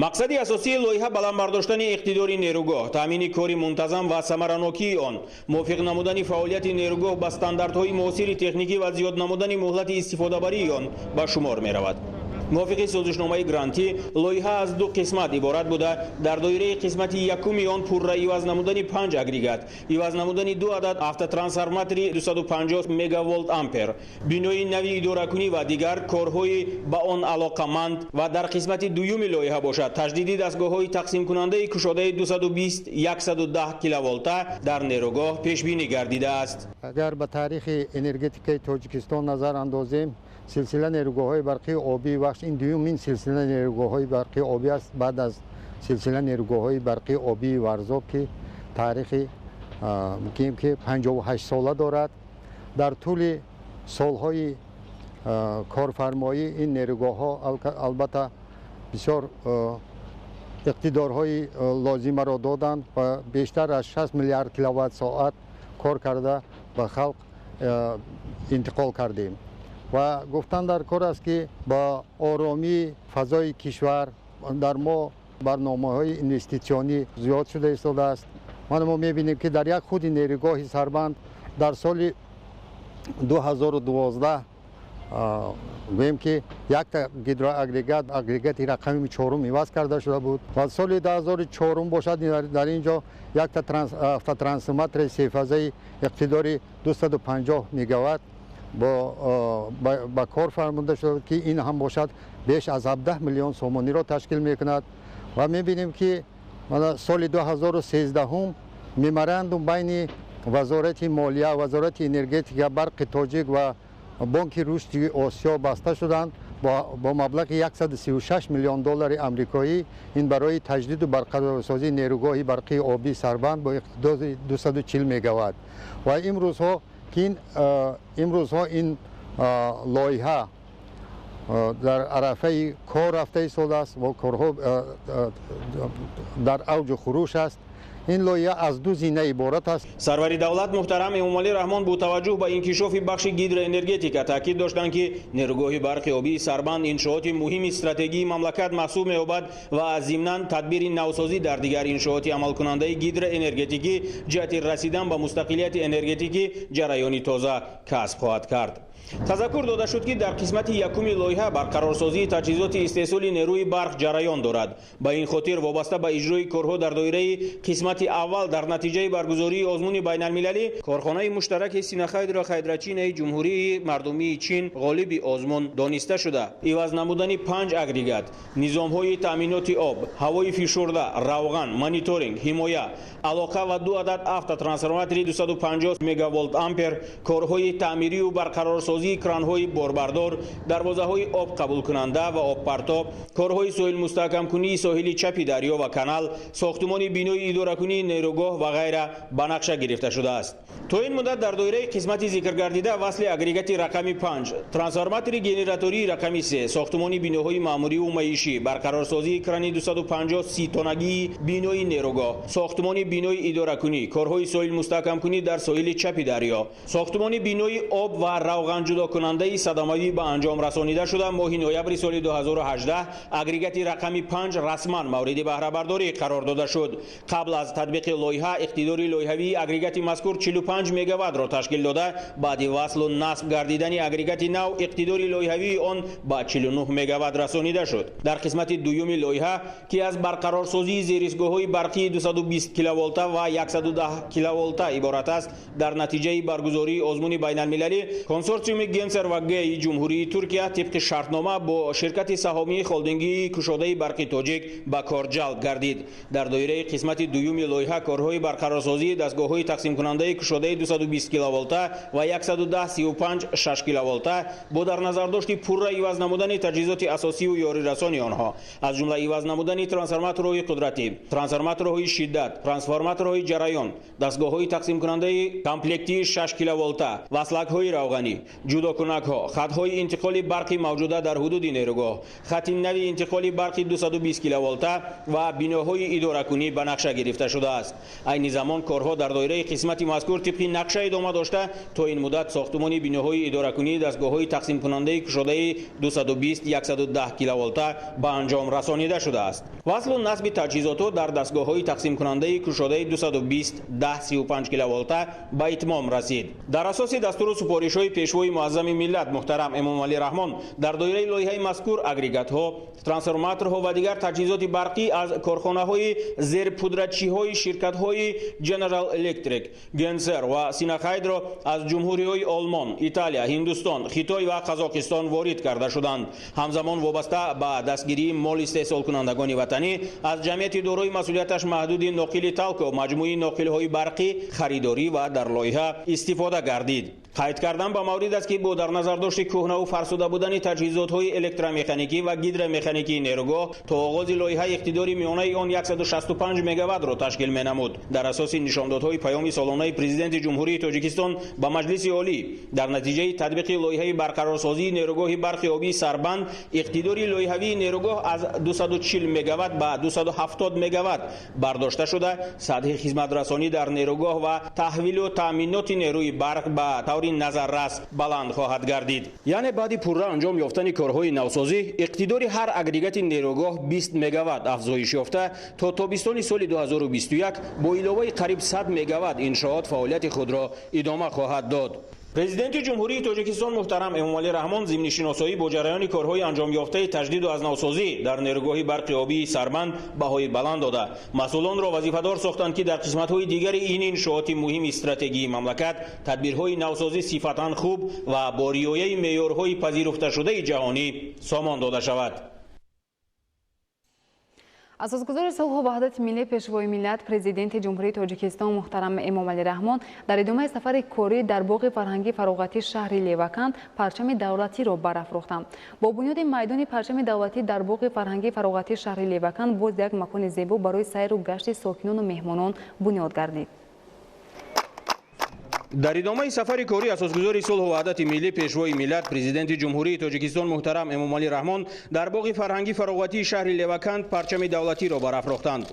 мақсади асосии лоиҳа баландбардоштани иқтидори нерӯгоҳ, таъмини кори мунтазам ва самаранокии он, мувофиқ намудани фаъолияти нерӯгоҳ ба стандартҳои муосири техникӣ ва зиёд намудани муҳлати истифодабарии он ба шумор меравад. мувофиқи созишномаи грантӣ, лоиҳа аз ду қисмат иборат буда, дар доираи қисмати якуми он пурра иваз намудани 5 агрегат, иваз намудани 2 адад автотрансформатори 250 мегаволт ампер, бинои нави идоракунӣ ва дигар корҳои ба он алоқаманд ва дар қисмати дуюми лоиҳа бошад таҷдиди дастгоҳҳои тақсимкунандаи кушодаи 220-110 киловолта дар нерӯгоҳ пешбинӣ гардидааст. агар ба таърихи энергетикаи Тоҷикистон назар андозем, силсила нерӯгоҳҳои барқии обии бахш ин дуюмин силсила нерӯгоҳҳои барқии обӣ аст, баъд аз силсила нерӯгоҳҳои барқии обии Варзоб ки таърихи муқим ки 58 сола дорад. дар тӯли солҳои корфармоӣ ин нерӯгоҳҳо албатта бисёр иқтидорҳои лозимаро доданд ва бештар аз 6 миллиард киловаттсоат кор карда ба халқ интиқол кардем. ва гуфтан дар кор аст ки ба оромии фазои кишвар дар мо барномаҳои инвеститсионӣ зиёд шуда истодааст. мана мо мебинем ки дар як худи нерӯгоҳи Сарбанд дар соли 2012 гӯем ки якта гидроагрегат агрегати рақами 4 иваз карда шуда буд ва соли 2004 бошад дар ин ҷо якта автотрансформатори сефазаи иқтидори 250 мегаватт با کار فرموده شده که این هم باشد بیش از 17 میلیون سومانی را تشکیل میکند و میبینیم که سال 2013 هم ممرندوم بین وزارت مالیه، وزارت انرژتیک، برق تاجیک و بانک رشد آسیا بسته شدند با مبلغ 136 میلیون دلار آمریکایی. این برای تجدید و برقرارسازی نیروگاه برقی آبی سربند با اقتدار 240 میگاوات و امروزها این لایحه در عرفه کار رفته ایستاده است و کارها در اوج خروش است. این لایحه از دو زینه عبارت است. سروری دولت محترم امامعلی رحمان با توجه به انکشاف بخش گیدروانرژتیک تاکید داشتند که نیروگاه برق آبی سربند انشاءات مهم استراتژی مملکت محسوب می‌یابد و از ضمن تدبیر نوسازی در دیگر انشاءات عمل کننده گیدروانرژتیکی جهت رسیدن به مستقلیت انرژتیکی جریانی تازه کسب خواهد کرد. تذکر داده شد که در قسمت یکم لایحه برقرارسازی تجهیزات استحصال نیروی برق جریان دارد. به این خاطر وابسته به اجرای کارها در دایره قسمت اول در نتیجه برگزاری آزمون بین المللی کارخانه مشترک سینخیدرا خیدرچین جمهوری مردمی چین غالب آزمون دانسته شده. عوض نمودن 5 اگریگات، نظام‌های تامینات آب، هوای فشرده، روغن، مانیتورینگ، حمایه، علاقه و 2 عدد автотранسفورماتور 250 مگاولت آمپر، کارهای تعمیری و برقرارسازی کران‌های باربردار، دروازه‌های آب قبول کننده و آب پرتاب، کارهای ساحل مستحکم کنی ساحل چپ دریا و کانال، ساختمان بینای اداره کنی نیروگاه و غیره به نقشه گرفته شده است. تا این مدت در دایره قسمت ذکر گردیده وصل اگریگات رقم 5، ترانسفورماتور گنراتوری رقم 3، ساختمان بیناهای معمولی و معیشی، برقرارسازی کران 250 30 تنگی بینای نیروگاه، ساختمان بینای اداره کنی، کارهای ساحل مستحکم کنی در ساحل چپ دریا، ساختمان بینای آب و روغن جدا کننده صدمه‌ای به انجام رسانیده شده. ماه نوامبر سال 2018 اگریگات رقم 5 رسما مورد بهره برداری قرار داده شد. قبل از تطبیق لایحه اقتدار لایحه‌ای اگریگات مذکور 45 مگاوات را تشکیل داده. بعد وصل و نصب گردیدن اگریگات نو اقتدار لایحه‌ای آن به 49 مگاوات رسانیده شد. در قسمت دوم لایحه که از برقرارسازی زیرساخت‌های برقی 220 کیلوولت و 110 کیلوولت عبارت است، در نتیجه برگزاری آزمون بین المللی کنسورسیوم گنسر و گی جمهوری ترکیه طبق شرطنامه با شرکت سهامی خالدینگی کشاده برق تاجیک به کار جلب گردید. در دایره قسمت دوم لایحه کارهای برقرارسازی دستگاه‌های تقسیم کننده کشاده 220 کیلوولت و 110 35 6 کیلوولت با در نظر داشت پورا عوض نمودن تجهیزات اساسی و یاری رسانی آنها، از جمله عوض نمودن ترانسفورماتورهای قدرتی، ترانسفورماتورهای شدت، ترانسفورماتورهای جریان، دستگاه‌های تقسیم کننده کامپلکتی 6 کیلوولت، وصلک‌های روغنی، جداکنک‌ها، خط‌های انتقال برقی موجوده در حدود نیروگاه، خط نوی انتقال برقی 220 کیلوولت و بیناهای اداره کنی به نقشه گرفته شده است. این زمان کارها در دایره قسمت مذکور طبق نقشه ادامه داشته تا این مدت ساختمان بیناهای اداره کنی دستگاه‌های تقسیم کننده کشاده 220 110 کیلوولت به انجام رسانیده شده است. وصل و نصب تجهیزات در دستگاه‌های تقسیم کننده کشاده 220 10 35 کیلوولت به اتمام رسید. در اساس دستور و سپارش‌های پیشوای معظم ملت محترم امامعلی رحمان در دایره لایحه مذکور اگریگات‌ها، ترانسفورماتورها و دیگر تجهیزات برقی از کارخانه‌های زیرپودرچی‌های شرکت‌های جنرال الکتریک، گنسر و سینخیدرا از جمهوری‌های آلمان، ایتالیا، هندوستان، خیتای و قزاقستان وارد کرده شدند. همزمان وابسته به دستگیری مال استحصال کنندگان وطنی از جمعیت دارای مسئولیتش محدود ناقل تلک و مجموعه ناقل‌های برقی خریداری و در لایحه استفاده گردید. قید کردن به مورد است که با در نظر داشت کهنه و فرسوده بودن تجهیزات‌های الکترومکانیکی و گیدرومکانیکی نیروگاه تا آغاز لایحه اقتداری میانه آن 165 مگاوات را تشکیل می‌نمود. در اساس نشاندادهای پیام سالانه پرزیدنت جمهوری تاجیکستان به مجلس عالی در نتیجه تطبیق لایحه برقرارسازی نیروگاه برق آبی سربند اقتداری لایحه‌ای نیروگاه از 240 مگاوات به 270 مگاوات برداشته شده. سطح خدمت رسانی در نیروگاه و تحویل و تامینات نیروی برق به طور نظررس بلند خواهد گردید. یعنی بعد پورا انجام یافتن کارهای نوسازی اقتدار هر اگریگات نیروگاه 20 مگاوات افزایش یافته تا تابستان سال 2021 با علاوه قریب 100 مگاوات انشاءات فعالیت خود را ادامه خواهد داد. президенти ҷумҳурии тоҷикистон муҳтарам эмомалӣ раҳмон зимни шиносоӣ бо ҷараёни корҳои анҷомёфтаи таҷдиду азнавсозӣ дар нерӯгоҳи барқи обии Сарбанд баҳои баланд дода масъулонро вазифадор сохтанд ки дар қисматҳои дигари ин иншооти муҳими стратегии мамлакат тадбирҳои навсозӣ сифатан хуб ва бо риояи меъёрҳои пазируфташудаи ҷаҳонӣ сомон дода шавад. асосгузори сулҳу ваҳдати миллӣ пешвои миллат президенти ҷумҳурии тоҷикистон муҳтарам эмомалӣ раҳмон дар идомаи сафари корӣ дар боғи фарҳангии фароғатии шаҳри Леваканд парчами давлатиро барафрохтанд. Бо бунёди майдони парчами давлатӣ дар боғи фарҳангии фароғатии шаҳри Леваканд боз як макони зебо барои сайру гашти сокинону меҳмонон бунёд гардид. дар идомаи сафари кории асосгузори сулҳу ваҳдати миллӣ пешвои миллат президенти ҷумҳурии тоҷикистон муҳтарам эмомалӣ раҳмон дар боғи фарҳангии фароғатии шаҳри Леваканд парчами давлатиро барафрохтанд.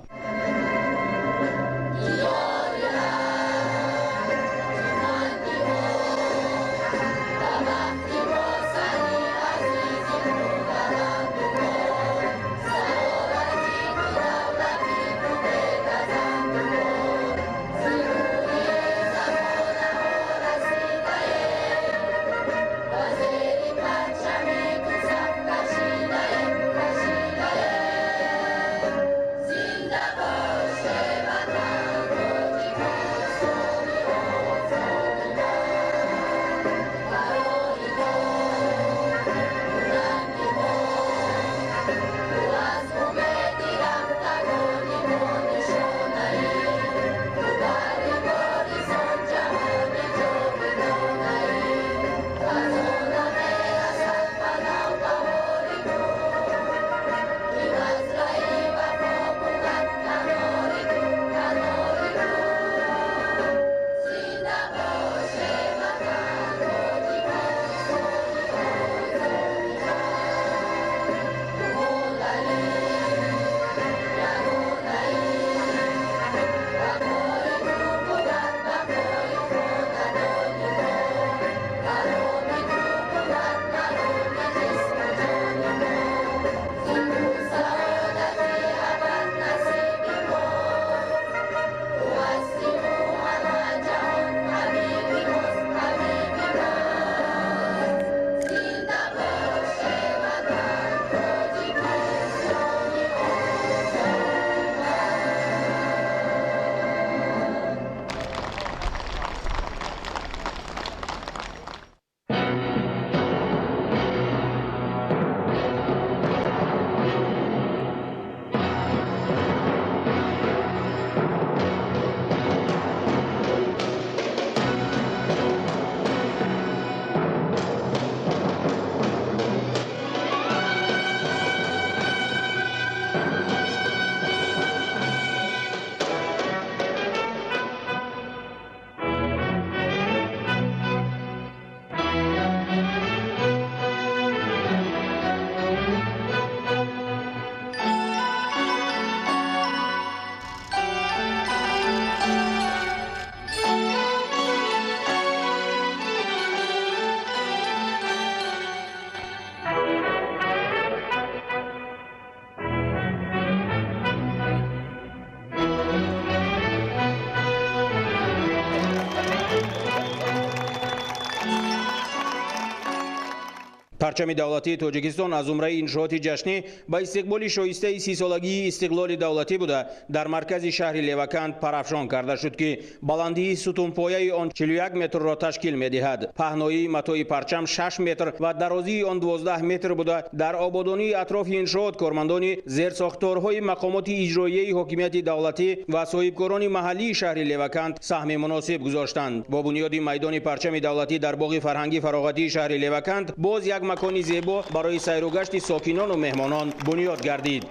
парчами давлатии тоҷикистон аз умраи иншооти ҷашнӣ ба истиқболи шоистаи 30-солагии истиқлоли давлатӣ буда дар маркази шаҳри Леваканд парафшон карда шуд, ки баландии сутунпояи он 41 метрро ташкил медиҳад. паҳноии матои парчам 6 метр ва дарозии он 12 метр буда. дар ободонии атрофи иншоот кормандони зерсохторҳои мақомоти иҷроияи ҳокимияти давлатӣ ва соҳибкорони маҳаллии шаҳри Леваканд саҳми муносиб гузоштанд. бо бунёди майдони парчами давлатӣ дар боғи фарҳангии фароғатии шаҳри Леваканд боз як макони зебо барои сайру гашти сокинону меҳмонон бунёд гардид.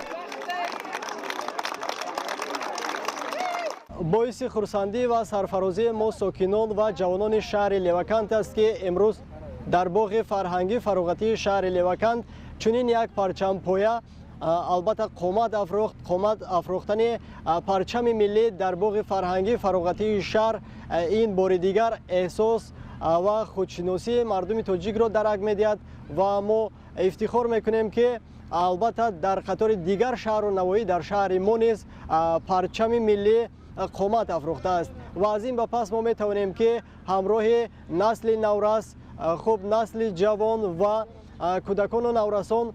боиси хурсандӣ ва сарфарозии мо сокинон ва ҷавонони шаҳри Леваканд аст, ки имрӯз дар боғи фарҳангии фароғатии шаҳри Леваканд чунин як парчампоя албатта қомат афрохтани парчами миллӣ дар боғи фарҳангии фароғатии шаҳр ин бори дигар эҳсос ва худшиносии мардуми тоҷикро дарак медиҳад ва мо ифтихор мекунем, ки албатта дар қатори дигар шаҳру навоӣ дар шаҳри мо низ парчами миллӣ қомат афрохтааст. و از این به پس ما می توانیم که همراه نسل نورس خوب نسل جوان و کودکان و نورسان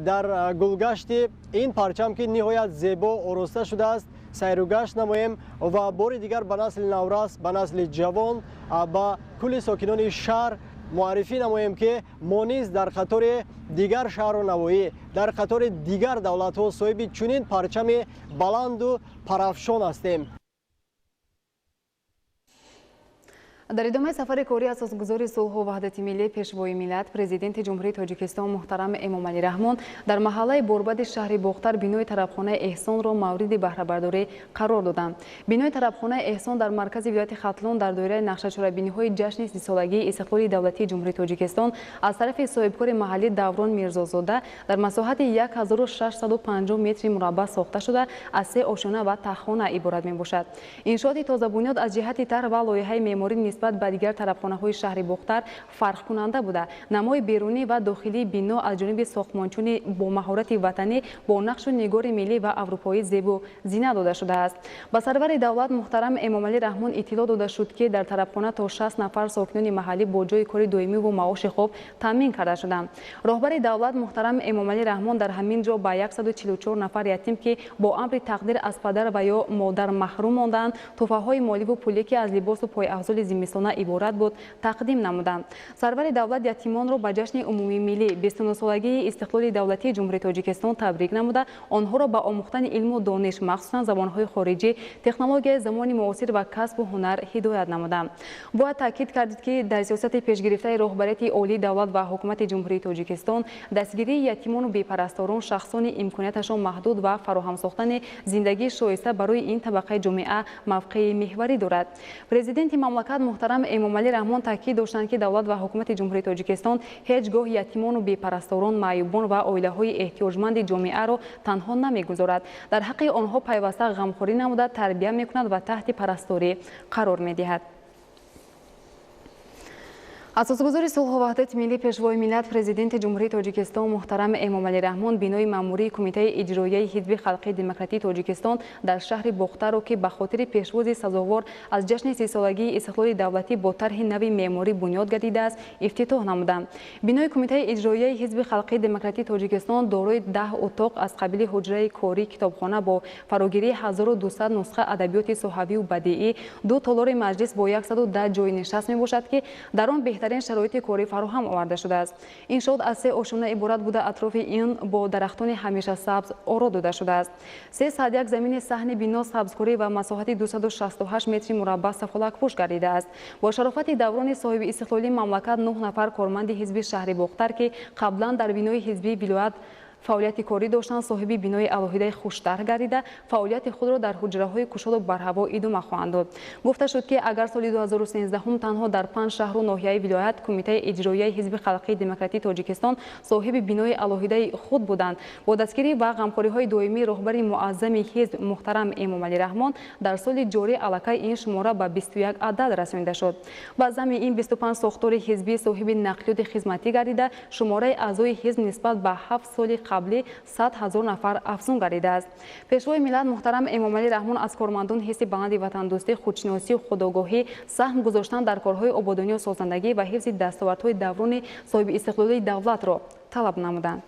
در گلگشت این پرچم که نهایت زیبا آراسته شده است سیر و گشت نماییم و بار دیگر به نسل نورس به نسل جوان به کل ساکنان شهر معرفی نماییم که ما نیز در قطار دیگر شهر و نواحی در قطار دیگر دولت ها صاحب چنین پرچم بلند و پرافشان هستیم. در ادامه سفر کاری اساسگذار صلح و وحدت ملی پیشوای ملت پرزیدنت جمهوری تاجیکستان محترم امامعلی رحمان در محله بوربد شهر باختر بینای طرفخانه احسان را مورد بهره برداری قرار دادند. بینای طرفخانه احسان در مرکز ولایت ختلون در دایره نقشه‌چرابینی‌های جشن 30 سالگی استقلال دولتی جمهوری تاجیکستان از طرف صاحبکار محلی دوران میرزازاده در مساحت 1650 متر مربع ساخته شده از 3 آشیانه و تخانه عبارت میباشد. انشاءات تازه بنیاد از جهت طرح و لایحه معماری نسبت به دیگر طرفخانه‌های شهر باختر فرق کننده بوده. نمای بیرونی و داخلی بنا از جانب ساختمانچی با مهارت وطنی با نقش و نگار ملی و اروپایی زیب و زینت داده شده است. با سرور دولت محترم امامعلی رحمان اطلاع داده شد که در طرفخانه تا 60 نفر ساکنان محلی با جای کار دائمی و معاش خوب تامین کرده شدند. راهبر دولت محترم امامعلی رحمان در همین جا با 144 نفر یتیم که با امر تقدیر از پدر و یا مادر محروم ماندند تحفه‌های مالی و پولی که از لباس و پایافزار زمستانه عبارت بود تقدیم نمودند. سرور دولت یتیمان را به جشن عمومی ملی 29 سالگی استقلال دولتی جمهوری تاجیکستان تبریک نموده آنها را به آموختن علم و دانش مخصوصا زبان‌های خارجی تکنولوژی زمان معاصر و کسب و هنر هدایت نمودند. باید تاکید کرد که در سیاست پیشگرفته رهبریت عالی دولت و حکومت جمهوری تاجیکستان دستگیری یتیمان و بی‌پرستاران شخصان امکاناتشان محدود و فراهم ساختن زندگی شایسته برای این طبقه جامعه موقع محوری دارد. پرزیدنت مملکت محترم امامعلی رحمان تاکید داشتند که دولت و حکومت جمهوری تاجیکستان هیچگاه یتیمان و بی‌پرستاران معیوبان و عائله‌های احتیاجمند جامعه را تنها نمیگذارد. در حق آنها پیوسته غمخوری نموده تربیت میکند و تحت پرستاری قرار میدهد. اساسگذار صلح و وحدت ملی پیشوای ملت پرزیدنت جمهوری تاجیکستان محترم امامعلی رحمان بینای ماموری کمیته اجرایی حزب خلقی دموکراتی تاجیکستان در شهر باختر را که به خاطر پیشواز سزاوار از جشن 30 سالگی استقلال دولتی با طرح نوی معماری بنیاد گردیده است افتتاح نمودند. بینای کمیته اجرایی حزب خلقی دموکراتی تاجیکستان دارای 10 اتاق از قبیل حجره کاری کتابخانه با فراگیری 1200 نسخه ادبیات صحافی و بدیعی 2 تالار مجلس با 110 جای نشست میباشد که در آن بهترین شرایط کاری فراهم آورده شده است. این شد از 3 آشیانه عبارت بوده اطراف این با درختان همیشه سبز آرا داده شده است. 3 صد زمین صحن بنا سبزکاری و مساحت 268 متر مربع سفالک پوش گردیده است. با شرافت دوران صاحب استقلالی مملکت 9 نفر کارمند حزب شهر باختر که قبلا در بینای حزبی ولایت فعالیت کاری داشتند صاحب بینای الهیده خوشتر گردیده فعالیت خود را در حجره‌های کشاد و برهوا ادامه خواهند داد. گفته شد که اگر سال 2013 هم تنها در 5 شهر و ناحیه ولایت کمیته اجرایی حزب خلقی دموکراتی تاجیکستان صاحب بینای الهیده خود بودند با دستگیری و غمخوری‌های دائمی رهبر معظم حزب محترم امامعلی رحمان در سال جاری الکی این شماره به 21 عدد رسانیده شد. با ضمن این 25 ساختار حزبی صاحب نقلیات خدمتی گردیده شماره اعضای حزب نسبت به 7 سال قبلی 100,000 نفر افزون گردیده است. پیشوای ملت محترم امامعلی رحمان از کارمندان حس بلند وطن دوستی خودشناسی و خودآگاهی سهم گذاشتن در کارهای آبادانی و سازندگی و حفظ دستاوردهای دوران صاحب استقلالی دولت را طلب نمودند.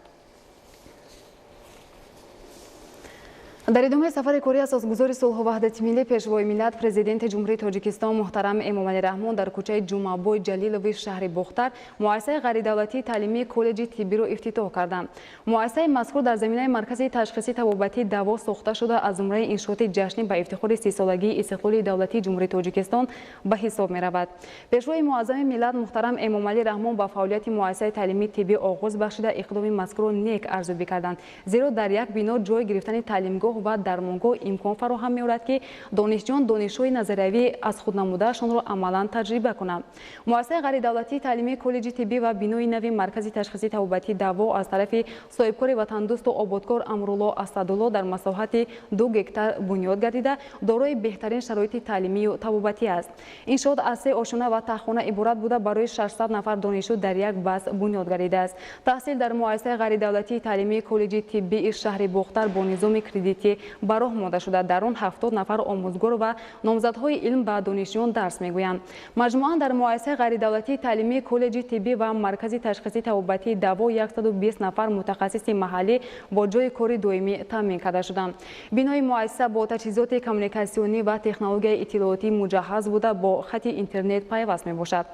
در ادامه سفر کاری اساسگذار صلح و وحدت ملی پیشوای ملت پرزیدنت جمهوری تاجیکستان محترم امامعلی رحمان در کوچه جمعه‌بای جلیلوی شهر باختر مؤسسه غیر دولتی تعلیمی کالج طبی را افتتاح کردند. مؤسسه مذکور در زمینه مرکز تشخیصی طبابتی دوا ساخته شده از جمله انشاءات جشنی به افتخار 30 سالگی استقلال دولتی جمهوری تاجیکستان به حساب می‌رود. پیشوای معظم ملت محترم امامعلی رحمان با فعالیت مؤسسه تعلیمی طبی آغاز بخشیده اقدام مذکور نیک ارزیابی کردند زیرا در یک بنا جای گرفتن تعلیمگاه و درمانگاه امکان فراهم می‌آورد که دانشجویان دانش‌های نظریوی از خود نمودهشان را عملاً تجربه کنند. مؤسسه غیر دولتی تعلیمی کالج طبی و بینای نوی مرکز تشخیصی طبابتی دوا از طرف صاحبکار وطن دوست و آبادکار امرالله اسدالله در مساحت 2 گکتار بنیاد گردیده دارای بهترین شرایط تعلیمی و طبابتی است. این شد از 3 آشیانه و تخانه عبارت بوده برای 600 نفر دانشجو در یک بس بنیاد گردیده است. تحصیل در مؤسسه غیر دولتی تعلیمی کالج طبی شهر باختر با نظام کردیتی که به راه مانده شده. در آن 70 نفر آموزگار و نامزدهای علم به دانشجویان درس میگویند. مجموعاً در مؤسسه غیر دولتی تعلیمی کالج طبی و مرکز تشخیصی طبابتی دوا 120 نفر متخصص محلی با جای کار دائمی تامین کرده شدند. بینای مؤسسه با تجهیزات کمیونیکاسیونی و تکنولوژی اطلاعاتی مجهز بوده با خط اینترنت پیوست میباشد.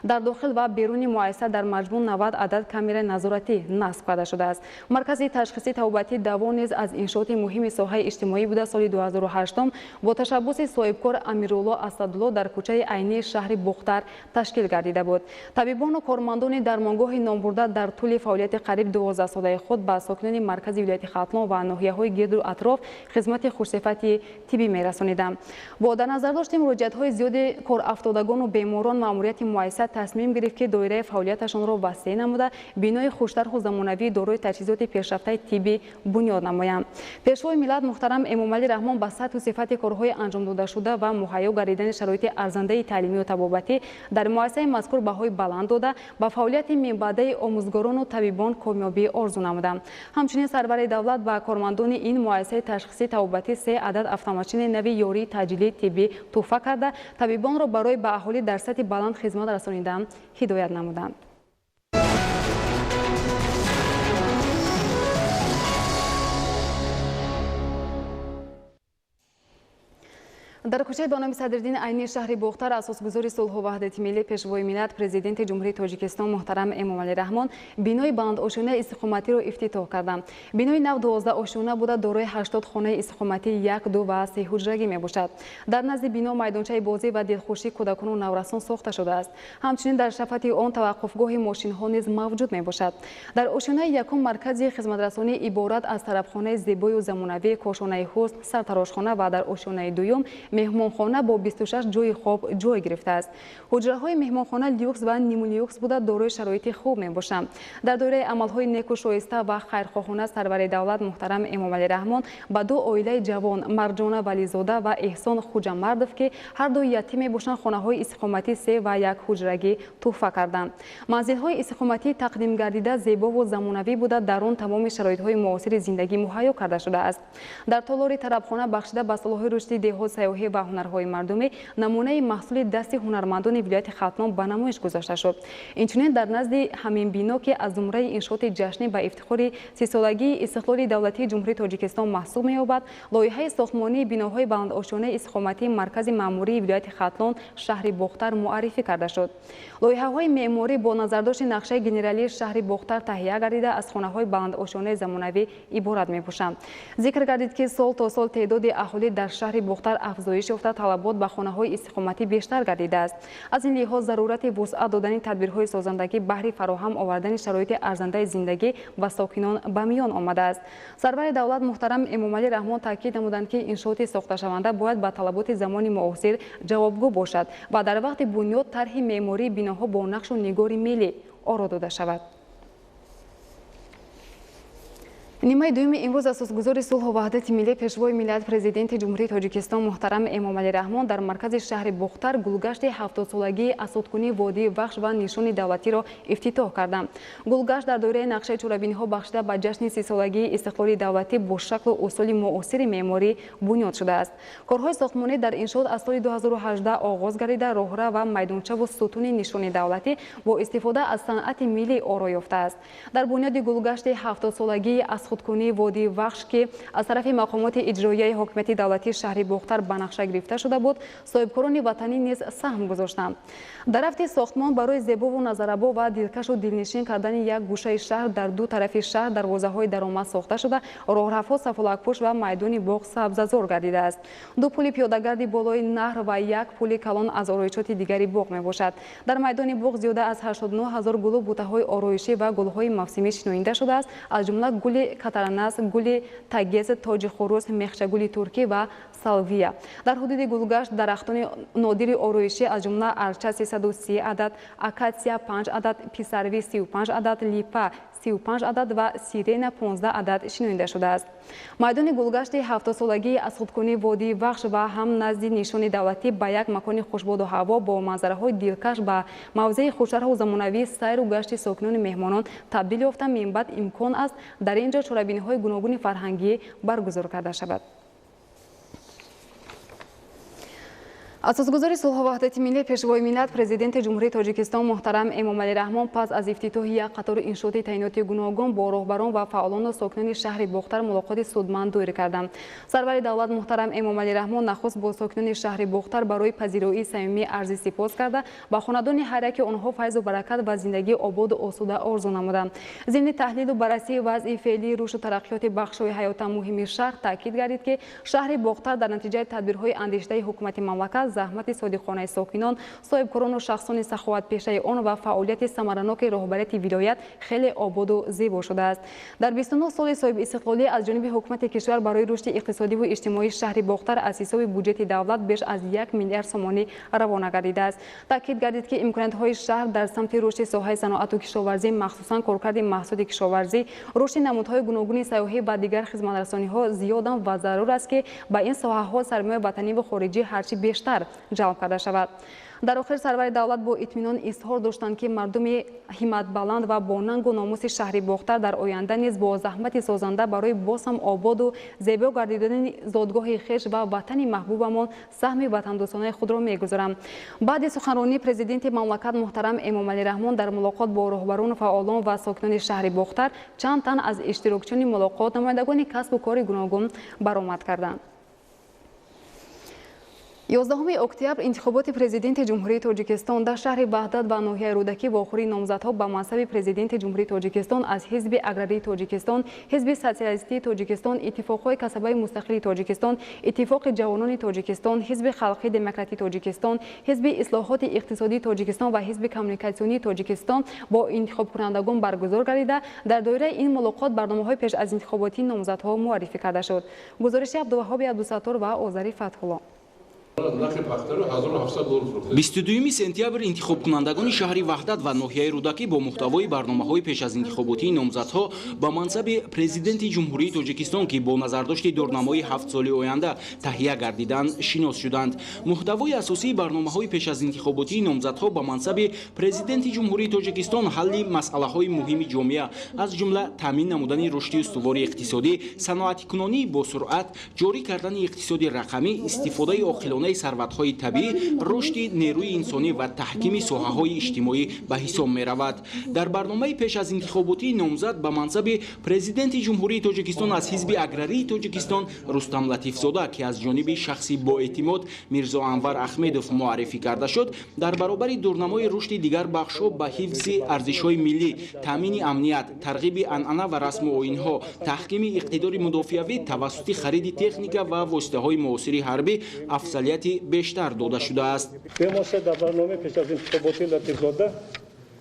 در داخل و بیرون مؤسسه در مجموع 90 عدد کامera نظارتی نصب کرده شده است. مرکز تشخیصی طبابتی دوا نیز از انشاءات مهم ساحه اجتماعی بوده. سال 2008 با تشبث صاحبکار امیرالله اسدالله در کوچه عینی شهر بختر تشکیل گردیده بود. طبیبان و کارمندان درمانگاه نامبرده در طول فعالیت قریب 12 ساله خود به ساکنان مرکز ولایت ختلان و ناحیه‌های گرد و اطراف خدمت خوشصفتی طبی می‌رسانیدند. با در نظر داشت مراجعت‌های زیاد کارافتادگان و بیماران مأموریت مؤسسه تصمیم گرفت که دایره فعالیتشان را وسیع نموده بینای خوش‌طرح و زمانوی دارای تجهیزات پیشرفته طبی بنیاد نمایند. پیشوای ملت محترم امامعلی رحمان به سطح و صفت کارهای انجام داده شده و مهیا گردیدن شرایط ارزنده تعلیمی و طبابتی در مؤسسه مذکور بهای بلند داده با فعالیت منبعد آموزگاران و طبیبان کامیابی آرزو نمودند. همچنین سرور دولت و کارمندان این مؤسسه تشخیصی طبابتی 3 عدد автомашин نوی یاری تجلیل طبی تحفه کرده طبیبان را برای به اهالی در سطح بلند خدمت رسانیدن هدایت نمودند. در کوچه بانام صدرالدین عینی شهر بختر اساسگذار صلح و وحدت ملی پیشوای ملت پرزیدنت جمهوری تاجیکستان محترم امامعلی رحمان بینای بلند آشیانه استقامتی را افتتاح کردند. بینای نو 12 آشیانه بوده دارای 80 خانه استقامتی 1، 2 و 3 حجرگی میباشد. در نزد بینا میدانچه بازی و دلخوشی کودکان و نورسان ساخته شده است. همچنین در شفت آن توقفگاه ماشین ها نیز موجود میباشد. در آشیانه یکم مرکز خدمترسانی عبارت از طرفخانه زیبای و زمانوی کاشانه حسن سرتراشخانه و در آشیانه دوم مهمانخانه با 26 جای خواب جای گرفته است. حجره‌های مهمانخانه لیوکس و نیمو لیوکس بوده دارای شرایط خوب میباشند. در دوره عمل‌های نیک و شایسته و خیرخواهانه سرور دولت محترم امامعلی رحمان با 2 عائله جوان مرجانه ولیزاده و احسان خوجامردوف که هر دو یتیم میباشند خانه‌های استقامتی 3 و 1 حجرگی تحفه کردند. منزل‌های استقامتی تقدیم گردیده زیبا و زمانوی بوده در آن تمام شرایط‌های معاصر زندگی مهیا کرده شده است. در تالار طربخانه بخشیده به صلاح رشدی دهات سیاحی و هنرهای مردمی نمونه محصول دست هنرمندان ولایت ختلان به نمایش گذاشته شد. اینچنین در نزد همین بینا که از زمره انشاءات جشنی به افتخار 30 سالگی استقلال دولتی جمهوری تاجیکستان محسوب می‌یابد، لایحه ساختمانی بناهای بلند آشیانه استقامتی مرکز مأموری ولایت ختلان شهر بختر معرفی کرده شد. لایحه‌های معماری با نظرداشت نقشه گنرالی شهر بختر تهیه گردیده از خانه‌های بلند آشیانه زمانوی عبارت می‌باشند. ذکر گردید که سال تا سال تعداد اهالی در شهر بختر افزایش یافته طلبات به خانه‌های استقامتی بیشتر گردیده است. از این لحاظ ضرورت وسعت دادن تدبیرهای سازندگی بهره فراهم آوردن شرایط ارزنده زندگی و ساکنان به میان آمده است. سرور دولت محترم امامعلی رحمان تاکید نمودند که انشاءات ساخته شونده باید به طلبات زمان معاصر جوابگو باشد و در وقت بنیاد طرح معماری بناها با نقش و نگار ملی آرا داده شود. نیمه دوم امروز اساسگذار صلح و وحدت ملی پیشوای ملت پرزیدنت جمهوری تاجیکستان محترم امامعلی رحمان در مرکز شهر بختر گلگشت 70 سالگی اسودکنی وادی وحش و نشان دولتی را افتتاح کردند. گلگشت در دوره نقشه چوبینی‌ها بخشیده به جشن 30 سالگی استقلال دولتی با شکل و اصول معاصر معماری بنیاد شده است. کارهای ساختمانی در انشاءات از سال 2018 آغاز گردیده راهرو و میدانچه و ستون نشان دولتی با استفاده از صنعت ملی آرا یافته است. در بنیاد گلگشت 70 سالگی خودکنی وادی وحش که از طرف مقامات اجرایی حکومت دولتی شهر بختر به نقشه گرفته شده بود، صاحبکاران وطنی نیز سهم گذاشتند. در رفت ساختمان برای زیبا و نظرآبا و دلکش و دلنشین کردن یک گوشه شهر در دو طرف شهر دروازه‌های درآمد ساخته شده، راهرو سفالک‌پوش و میدان باغ سبززار گردیده است. 2 پل پیاده‌گردی بالای نهر و 1 پل کلان از آرایشات دیگری باغ میباشد. در میدان باغ زیاده از 89000 گل و بوته‌های آرایشی و گل‌های موسمی شنونده شده است، از جمله گل کاتراناس، گل تگیز، تاج خروس، میخچه‌گل ترکی و سالویا. در حدود گلگشت درختان نادر آرایشی از جمله ارچه 330 عدد، اکاسیا 5 عدد، پیسروی 35 عدد، لیپا 35 عدد و سیرین 15 عدد شنونده شده است. میدان گلگشت 70 سالگی از خودکنی وادی بخش و هم نزد نشان دولتی به یک مکان خوشباد و هوا با منظره‌های دلکش به موضع خوش‌طرح و زمانوی سیر و گشت ساکنان مهمانان تبدیل یافته من بعد امکان است در اینجا چرابینی‌های گوناگون فرهنگی برگزار کرده شود. اساسگزار صلح و وحدت ملی پیشوای ملت پرزیدنت جمهوری تاجیکستان محترم امامعلی رحمان پس از افتتاح یک قطار انشاءات تعیناتی گوناگون با راهبران و فعالان و ساکنان شهر باختر ملاقات سودمند دایر کردند. سرور دولت محترم امامعلی رحمان نخست با ساکنان شهر باختر برای پذیرایی صمیمی عرض سپاس کرده و خاندان هر یک آنها فیض و برکت و زندگی آباد و آسوده آرزو نمودند. ضمن تحلیل و بررسی وضع فعلی رشد و ترقیات بخش‌های حیات مهم شهر تاکید گردید که شهر باختر در نتیجه تدبیرهای اندیشیده حکومت مملکت زحمت صادقانه ساکنان، صاحبکاران و شخصان سخاوت پیشه آن و فعالیت ثمرناک رهبریت ولایت خیلی آباد و زیبا شده است. در 29 سال صاحب استقلالی از جانب حکومت کشور برای رشد اقتصادی و اجتماعی شهر باختر از حساب بودجه دولت بیش از 1 میلیارد سومانی روانه گردیده است. تاکید گردید که امکانات‌های شهر در سمت رشد ساحه صنعت و کشاورزی مخصوصاً کارکرد محصول کشاورزی، رشد نمودهای گوناگون سیاحی و دیگر خدمت‌رسانی‌ها زیادند و ضرور است که به این ساحه‌ها سرمایه وطنی و خارجی هرچی بیشتر جلب کرده شود. در آخر سرور دولت با اطمینان اظهار داشتند که مردم همت بلند و با ننگ و ناموس شهر باختر در آینده نیز با زحمت سازنده برای باز هم آباد و زیبا گردیدن زادگاه خویش و وطن محبوبمان سهم وطن دوستانه خود را می‌گذارند. بعد سخنرانی پرزیدنت مملکت محترم امامعلی رحمان در ملاقات با راهبران فعالان و ساکنان شهر باختر چند تن از اشتراکچیان ملاقات نمایندگان کسب و کار گوناگون برآمد کردند. 11 اکتبر انتخابات پرزیدنت جمهوری تاجیکستان در شهر وحدت و ناحیه رودکی با آخرین نامزدها به منصب پرزیدنت جمهوری تاجیکستان از حزب اگراری تاجیکستان، حزب سوسیالیستی تاجیکستان، اتفاقهای کسبه مستقل تاجیکستان، اتفاق جوانان تاجیکستان، حزب خلقی دموکراتی تاجیکستان، حزب اصلاحات اقتصادی تاجیکستان و حزب کمیونیکاسیونی تاجیکستان با انتخاب کنندگان برگزار گردیده در دایره این ملاقات برنامه‌های پیش از انتخاباتی نامزدها معرفی کرده شد. گزارش عبدالوهاب عبدالستار و آذری فتح‌الله. 22 سپتامبر انتخاب کنندگان شهر وحدت و ناحیه رودکی با محتوای برنامه‌های پیش از انتخاباتی نامزدها با منصب پرزیدنت جمهوری تاجیکستان که با نظرداشت دورنمای 7 ساله آینده تهیه گردیدند شناس شدند. محتوای اساسی برنامه‌های پیش از انتخاباتی نامزدها با منصب پرزیدنت جمهوری تاجیکستان حل مسئله‌های مهم جامعه از جمله تامین نمودن رشد استوار اقتصادی، صنعتی‌کنی با سرعت، جاری کردن اقتصاد رقمی، استفاده عاقلانه ثروت‌های طبیعی، رشد نیروی انسانی و تحکیم ساحه‌های اجتماعی به حساب می‌رود. در برنامه پیش از انتخاباتی نامزد به منصب پرزیدنت جمهوری تاجیکستان از حزب اگراری تاجیکستان رستم لطیف‌زاده که از جانب شخصی با اعتماد میرزا انور احمدوف معرفی کرده شد، در برابر دورنمای رشد دیگر بخش‌ها به حفظ ارزش‌های ملی، تامین امنیت، ترغیب عنعنه و رسم و آیین‌ها، تحکیم اقتدار مدافعوی توسط خرید تکنیک و واسطه‌های معاصر حربی افضلیت بیشتر داده شده است. در برنامه پیش از انتخاباتی لطیف‌زاده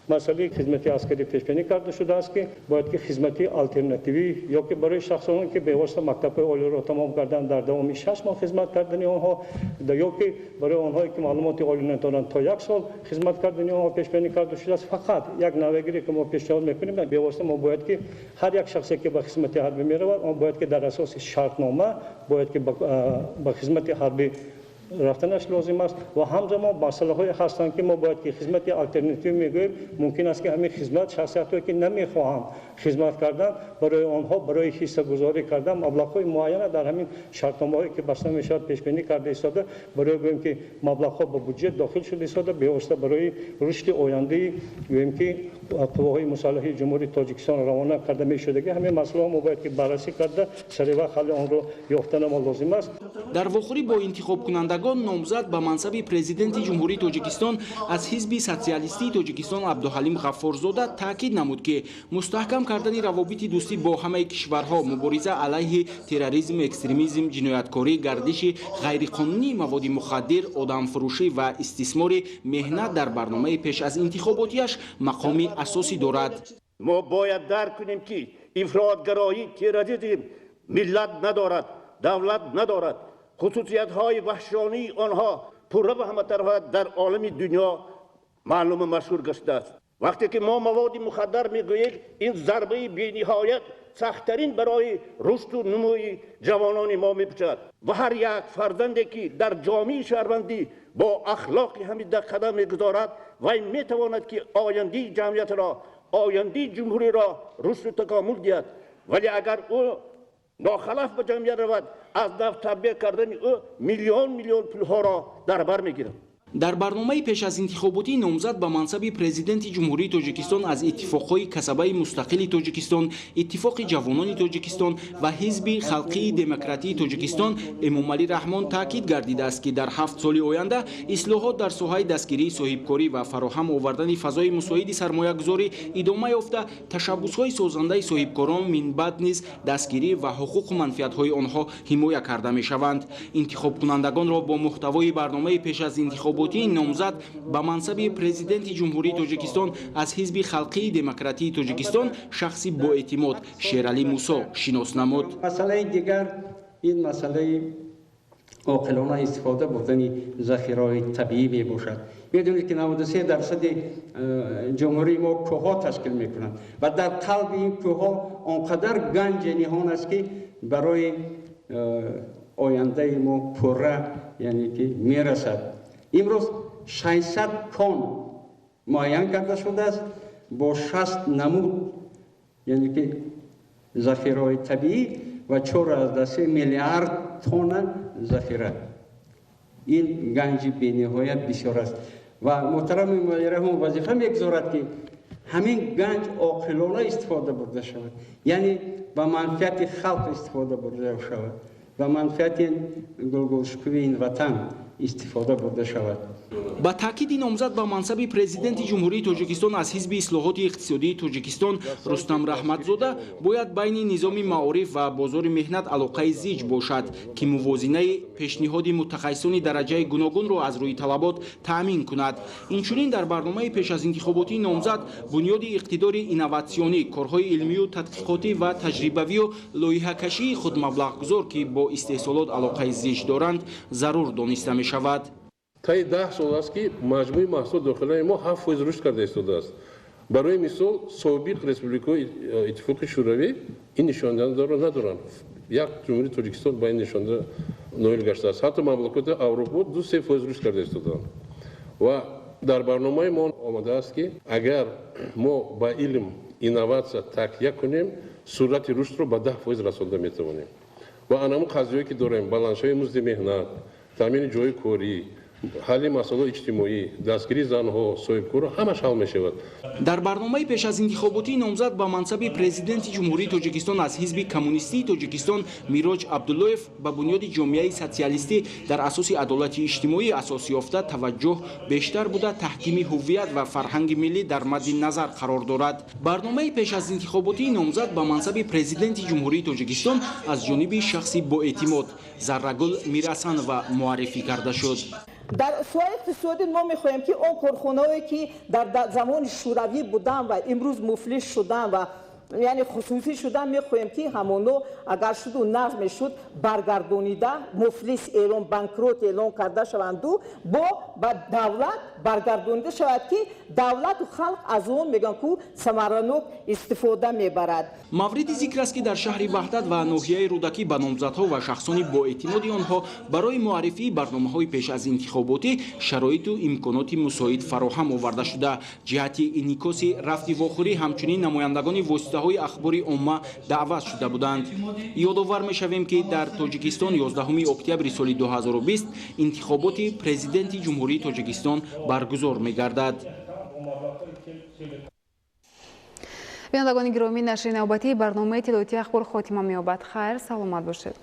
مسئله خدمت عسکری پیشبینی کرده شده است که باید که خدمت آلترناتیوی یا که برای شخصانی که به واسطه مکتب عالی را تمام کردن در دوام 6 ماه خدمت کردن آنها یا که برای آنهایی که معلومات عالی ندارند تا 1 سال خدمت کردن آنها پیشبینی کرده شده است. فقط یک نوگیری که ما پیشنهاد میکنیم به واسطه ما باید که هر یک شخصی که به خدمت حربی میرود آن باید که در اساس شرطنامه باید که به خدمت حربی رفتنش لازم است و همزمان مسئله‌های هستند که ما باید که خدمت آلترناتیو میگوییم. ممکن است که همین خدمت شخصیت‌هایی که نمیخواهند خدمت کردن برای آنها برای حصه گذاری کردن مبلغ‌های معین در همین شرطنامه‌ای که بسته میشود پیش بینی کرده ایستاده برای گوییم که مبلغ‌ها به بودجه داخل شده ایستاده به واسطه برای رشد آینده گوییم که قوه‌های مسلحه جمهوری تاجیکستان روانه کرده میشده. همین مسئله ما باید که بررسی کرده سریع وقت حل آن را یافتن ما لازم است. در واخری با انتخاب کنندگان نامزد به منصب پرزیدنت جمهوری تاجیکستان از حزب سوسیالیستی تاجیکستان عبدالحلیم غفارزاده تاکید نمود که مستحکم کردن روابط دوستی با همه کشورها، مبارزه علیه تروریسم، اکستریمیسم، جنایتکاری، گردش غیرقانونی مواد مخدر، آدمفروشی و استثمار مهنت در برنامه پیش از انتخاباتیش مقام اساسی دارد. ما باید درک کنیم که افراطگرایی، تروریسم ملت ندارد، دولت ندارد. خصوصیت‌های وحشانی آنها پره به همه طرف در عالم دنیا معلوم و مشهور گشته است. وقتی که ما مواد مخدر میگوییم این ضربه بی‌نهایت سخت‌ترین برای رشد و نموی جوانان ما می‌باشد و هر یک فرزندی که در جامعه شهروندی با اخلاق همین در قدم می‌گذارد و این می‌تواند که آینده جمعیت را آینده جمهوری را رشد و تکامل دهد ولی اگر او ناخلاف به جمعیت رود از نفت تبدیل کردن او میلیون پول‌ها را در بر می‌گیرد. дар барномаи пеш аз интихоботӣ номзад ба мансаби президенти ҷумҳурии тоҷикистон аз иттифоқҳои касабаи мустақили тоҷикистон, иттифоқи ҷавонони тоҷикистон ва ҳизби халқии демократии тоҷикистон эмомалӣ раҳмон таъкид гардидааст ки дар 7 соли оянда ислоҳот дар соҳаи дастгирии соҳибкорӣ ва фароҳам овардани фазои мусоиди сармоягузорӣ идома ёфта ташаббусҳои созандаи соҳибкорон минбаъд низ дастгирӣ ва ҳуқуқу манфиатҳои онҳо ҳимоя карда мешаванд. интихобкунандагонро бо муҳтавои барномаи пеш аз интихоботӣ номзад ба мансаби президенти ҷумҳурии тоҷикистон аз ҳизби халқии демократии тоҷикистон шахси боэътимод Шералӣ Мусо шинос намуд. масъалаи дигар ин масъалаи оқилона истифода бурдани захираҳои табиӣ мебошад. медонед ки 93% ҷумҳурии мо кӯҳҳо ташкил мекунанд ва дар қалби ин кӯҳҳо он қадар ганҷе ниҳон аст ки барои ояндаи мо пурра яъне ки мерасад. имрӯз 600 кон муайян карда шудааст бо 60 намуд яъне ки захираҳои табиӣ ва 4,3 миллиард тонна захира. ин ганҷи бениҳоят бисёр аст ва муҳтарам эмомалӣ раҳмон вазифа мегузорад ки ҳамин ганҷ оқилона истифода бурда шавад, яъне ба манфиати халқ истифода бурда шавад, ба манфиати гулгулшукуви ин ватан истифода бурда шавад. ба таъкиди номзад ба мансаби президенти ҷумҳурии тоҷикистон аз ҳизби ислоҳоти иқтисодии тоҷикистон Рустам Раҳматзода бояд байни низоми маориф ва бозори меҳнат алоқаи зич бошад ки мувозинаи пешниҳоди мутахассисони дараҷаи гуногунро аз рӯи талабот таъмин кунад. инчунин дар барномаи пеш аз интихоботии номзад бунёди иқтидори инноватсионӣ, корҳои илмию тадқиқотӣ ва таҷрибавию лоиҳакашии худмаблағгузор ки бо истеҳсолот алоқаи зич доранд зарур дониста мешавад. таи 10 сол аст ки маҷмӯи маҳсулот дохилаи мо 7% рушд карда истодааст. барои мисол собиқ республикаҳои иттифоқи шӯравӣ ин нишондиҳандаро надоранд. як ҷумҳурии тоҷикистон ба ин нишондиҳанда ноил гаштааст. ҳатто мамлакати аврупо 2-3% рушд карда истодаанд. ва дар барномаи мо омадааст ки агар мо ба илм инноватсия такя кунем суръати рушдро ба 10% расонда метавонем. ва анаму қазиёе ки дорем баландшавии музди меҳнат, таъмини ҷои корӣ, ҳалли масъалаи иҷтимоӣ, дастгирии занҳо, соҳибкорро ҳамаш ҳал мешавад. дар барномаи пеш аз интихоботии номзад ба мансаби президенти ҷумҳурии тоҷикистон аз ҳизби коммунистии тоҷикистон Мироҷ Абдуллоев ба бунёди ҷомеаи социалистӣ дар асоси адолати иҷтимоӣ асос ёфта таваҷҷӯҳ бештар буда таҳкими ҳуввият ва фарҳанги миллӣ дар мадди назар қарор дорад. барномаи пеш аз интихоботии номзад ба мансаби президенти ҷумҳурии тоҷикистон аз ҷониби шахси боэътимод Заррагул Мирасанова муаррифӣ карда шуд. در سوی اقتصادی ما میخواهیم که اون کارخانه‌هایی که در زمان شوروی بودن و امروز مفلس شدن و یعنی خصوصی شدن میخواهیم که همونو اگر شد و نظم شد برگردانیده مفلس اعلام بانکروت اعلام کرده شوند و با دولت برگردانیده شود که دولت و خلق از اون میگن که ثمرانok استفاده میبرد. мавриди зикр аст ки дар шаҳри ваҳдат ва ноҳияи рӯдакӣ ба номзадҳо ва шахсони боэътимоди онҳо барои муаррифии барномаҳои пеш аз интихоботӣ шароиту имконоти мусоид фароҳам оварда шуда ҷиҳати инъикоси рафти вохӯрӣ ҳамчунин намояндагони воситаҳои ахбори умма даъват шуда буданд. ёдовар мешавем ки дар тоҷикистон 11 октябри соли 2020 интихоботи президенти ҷумҳурии тоҷикистон баргузор мегардад. бинандагони гиромӣ, нашри навбатии барномаи иттилоотии ахбор хотима меёбад. хайр, саломат бошед.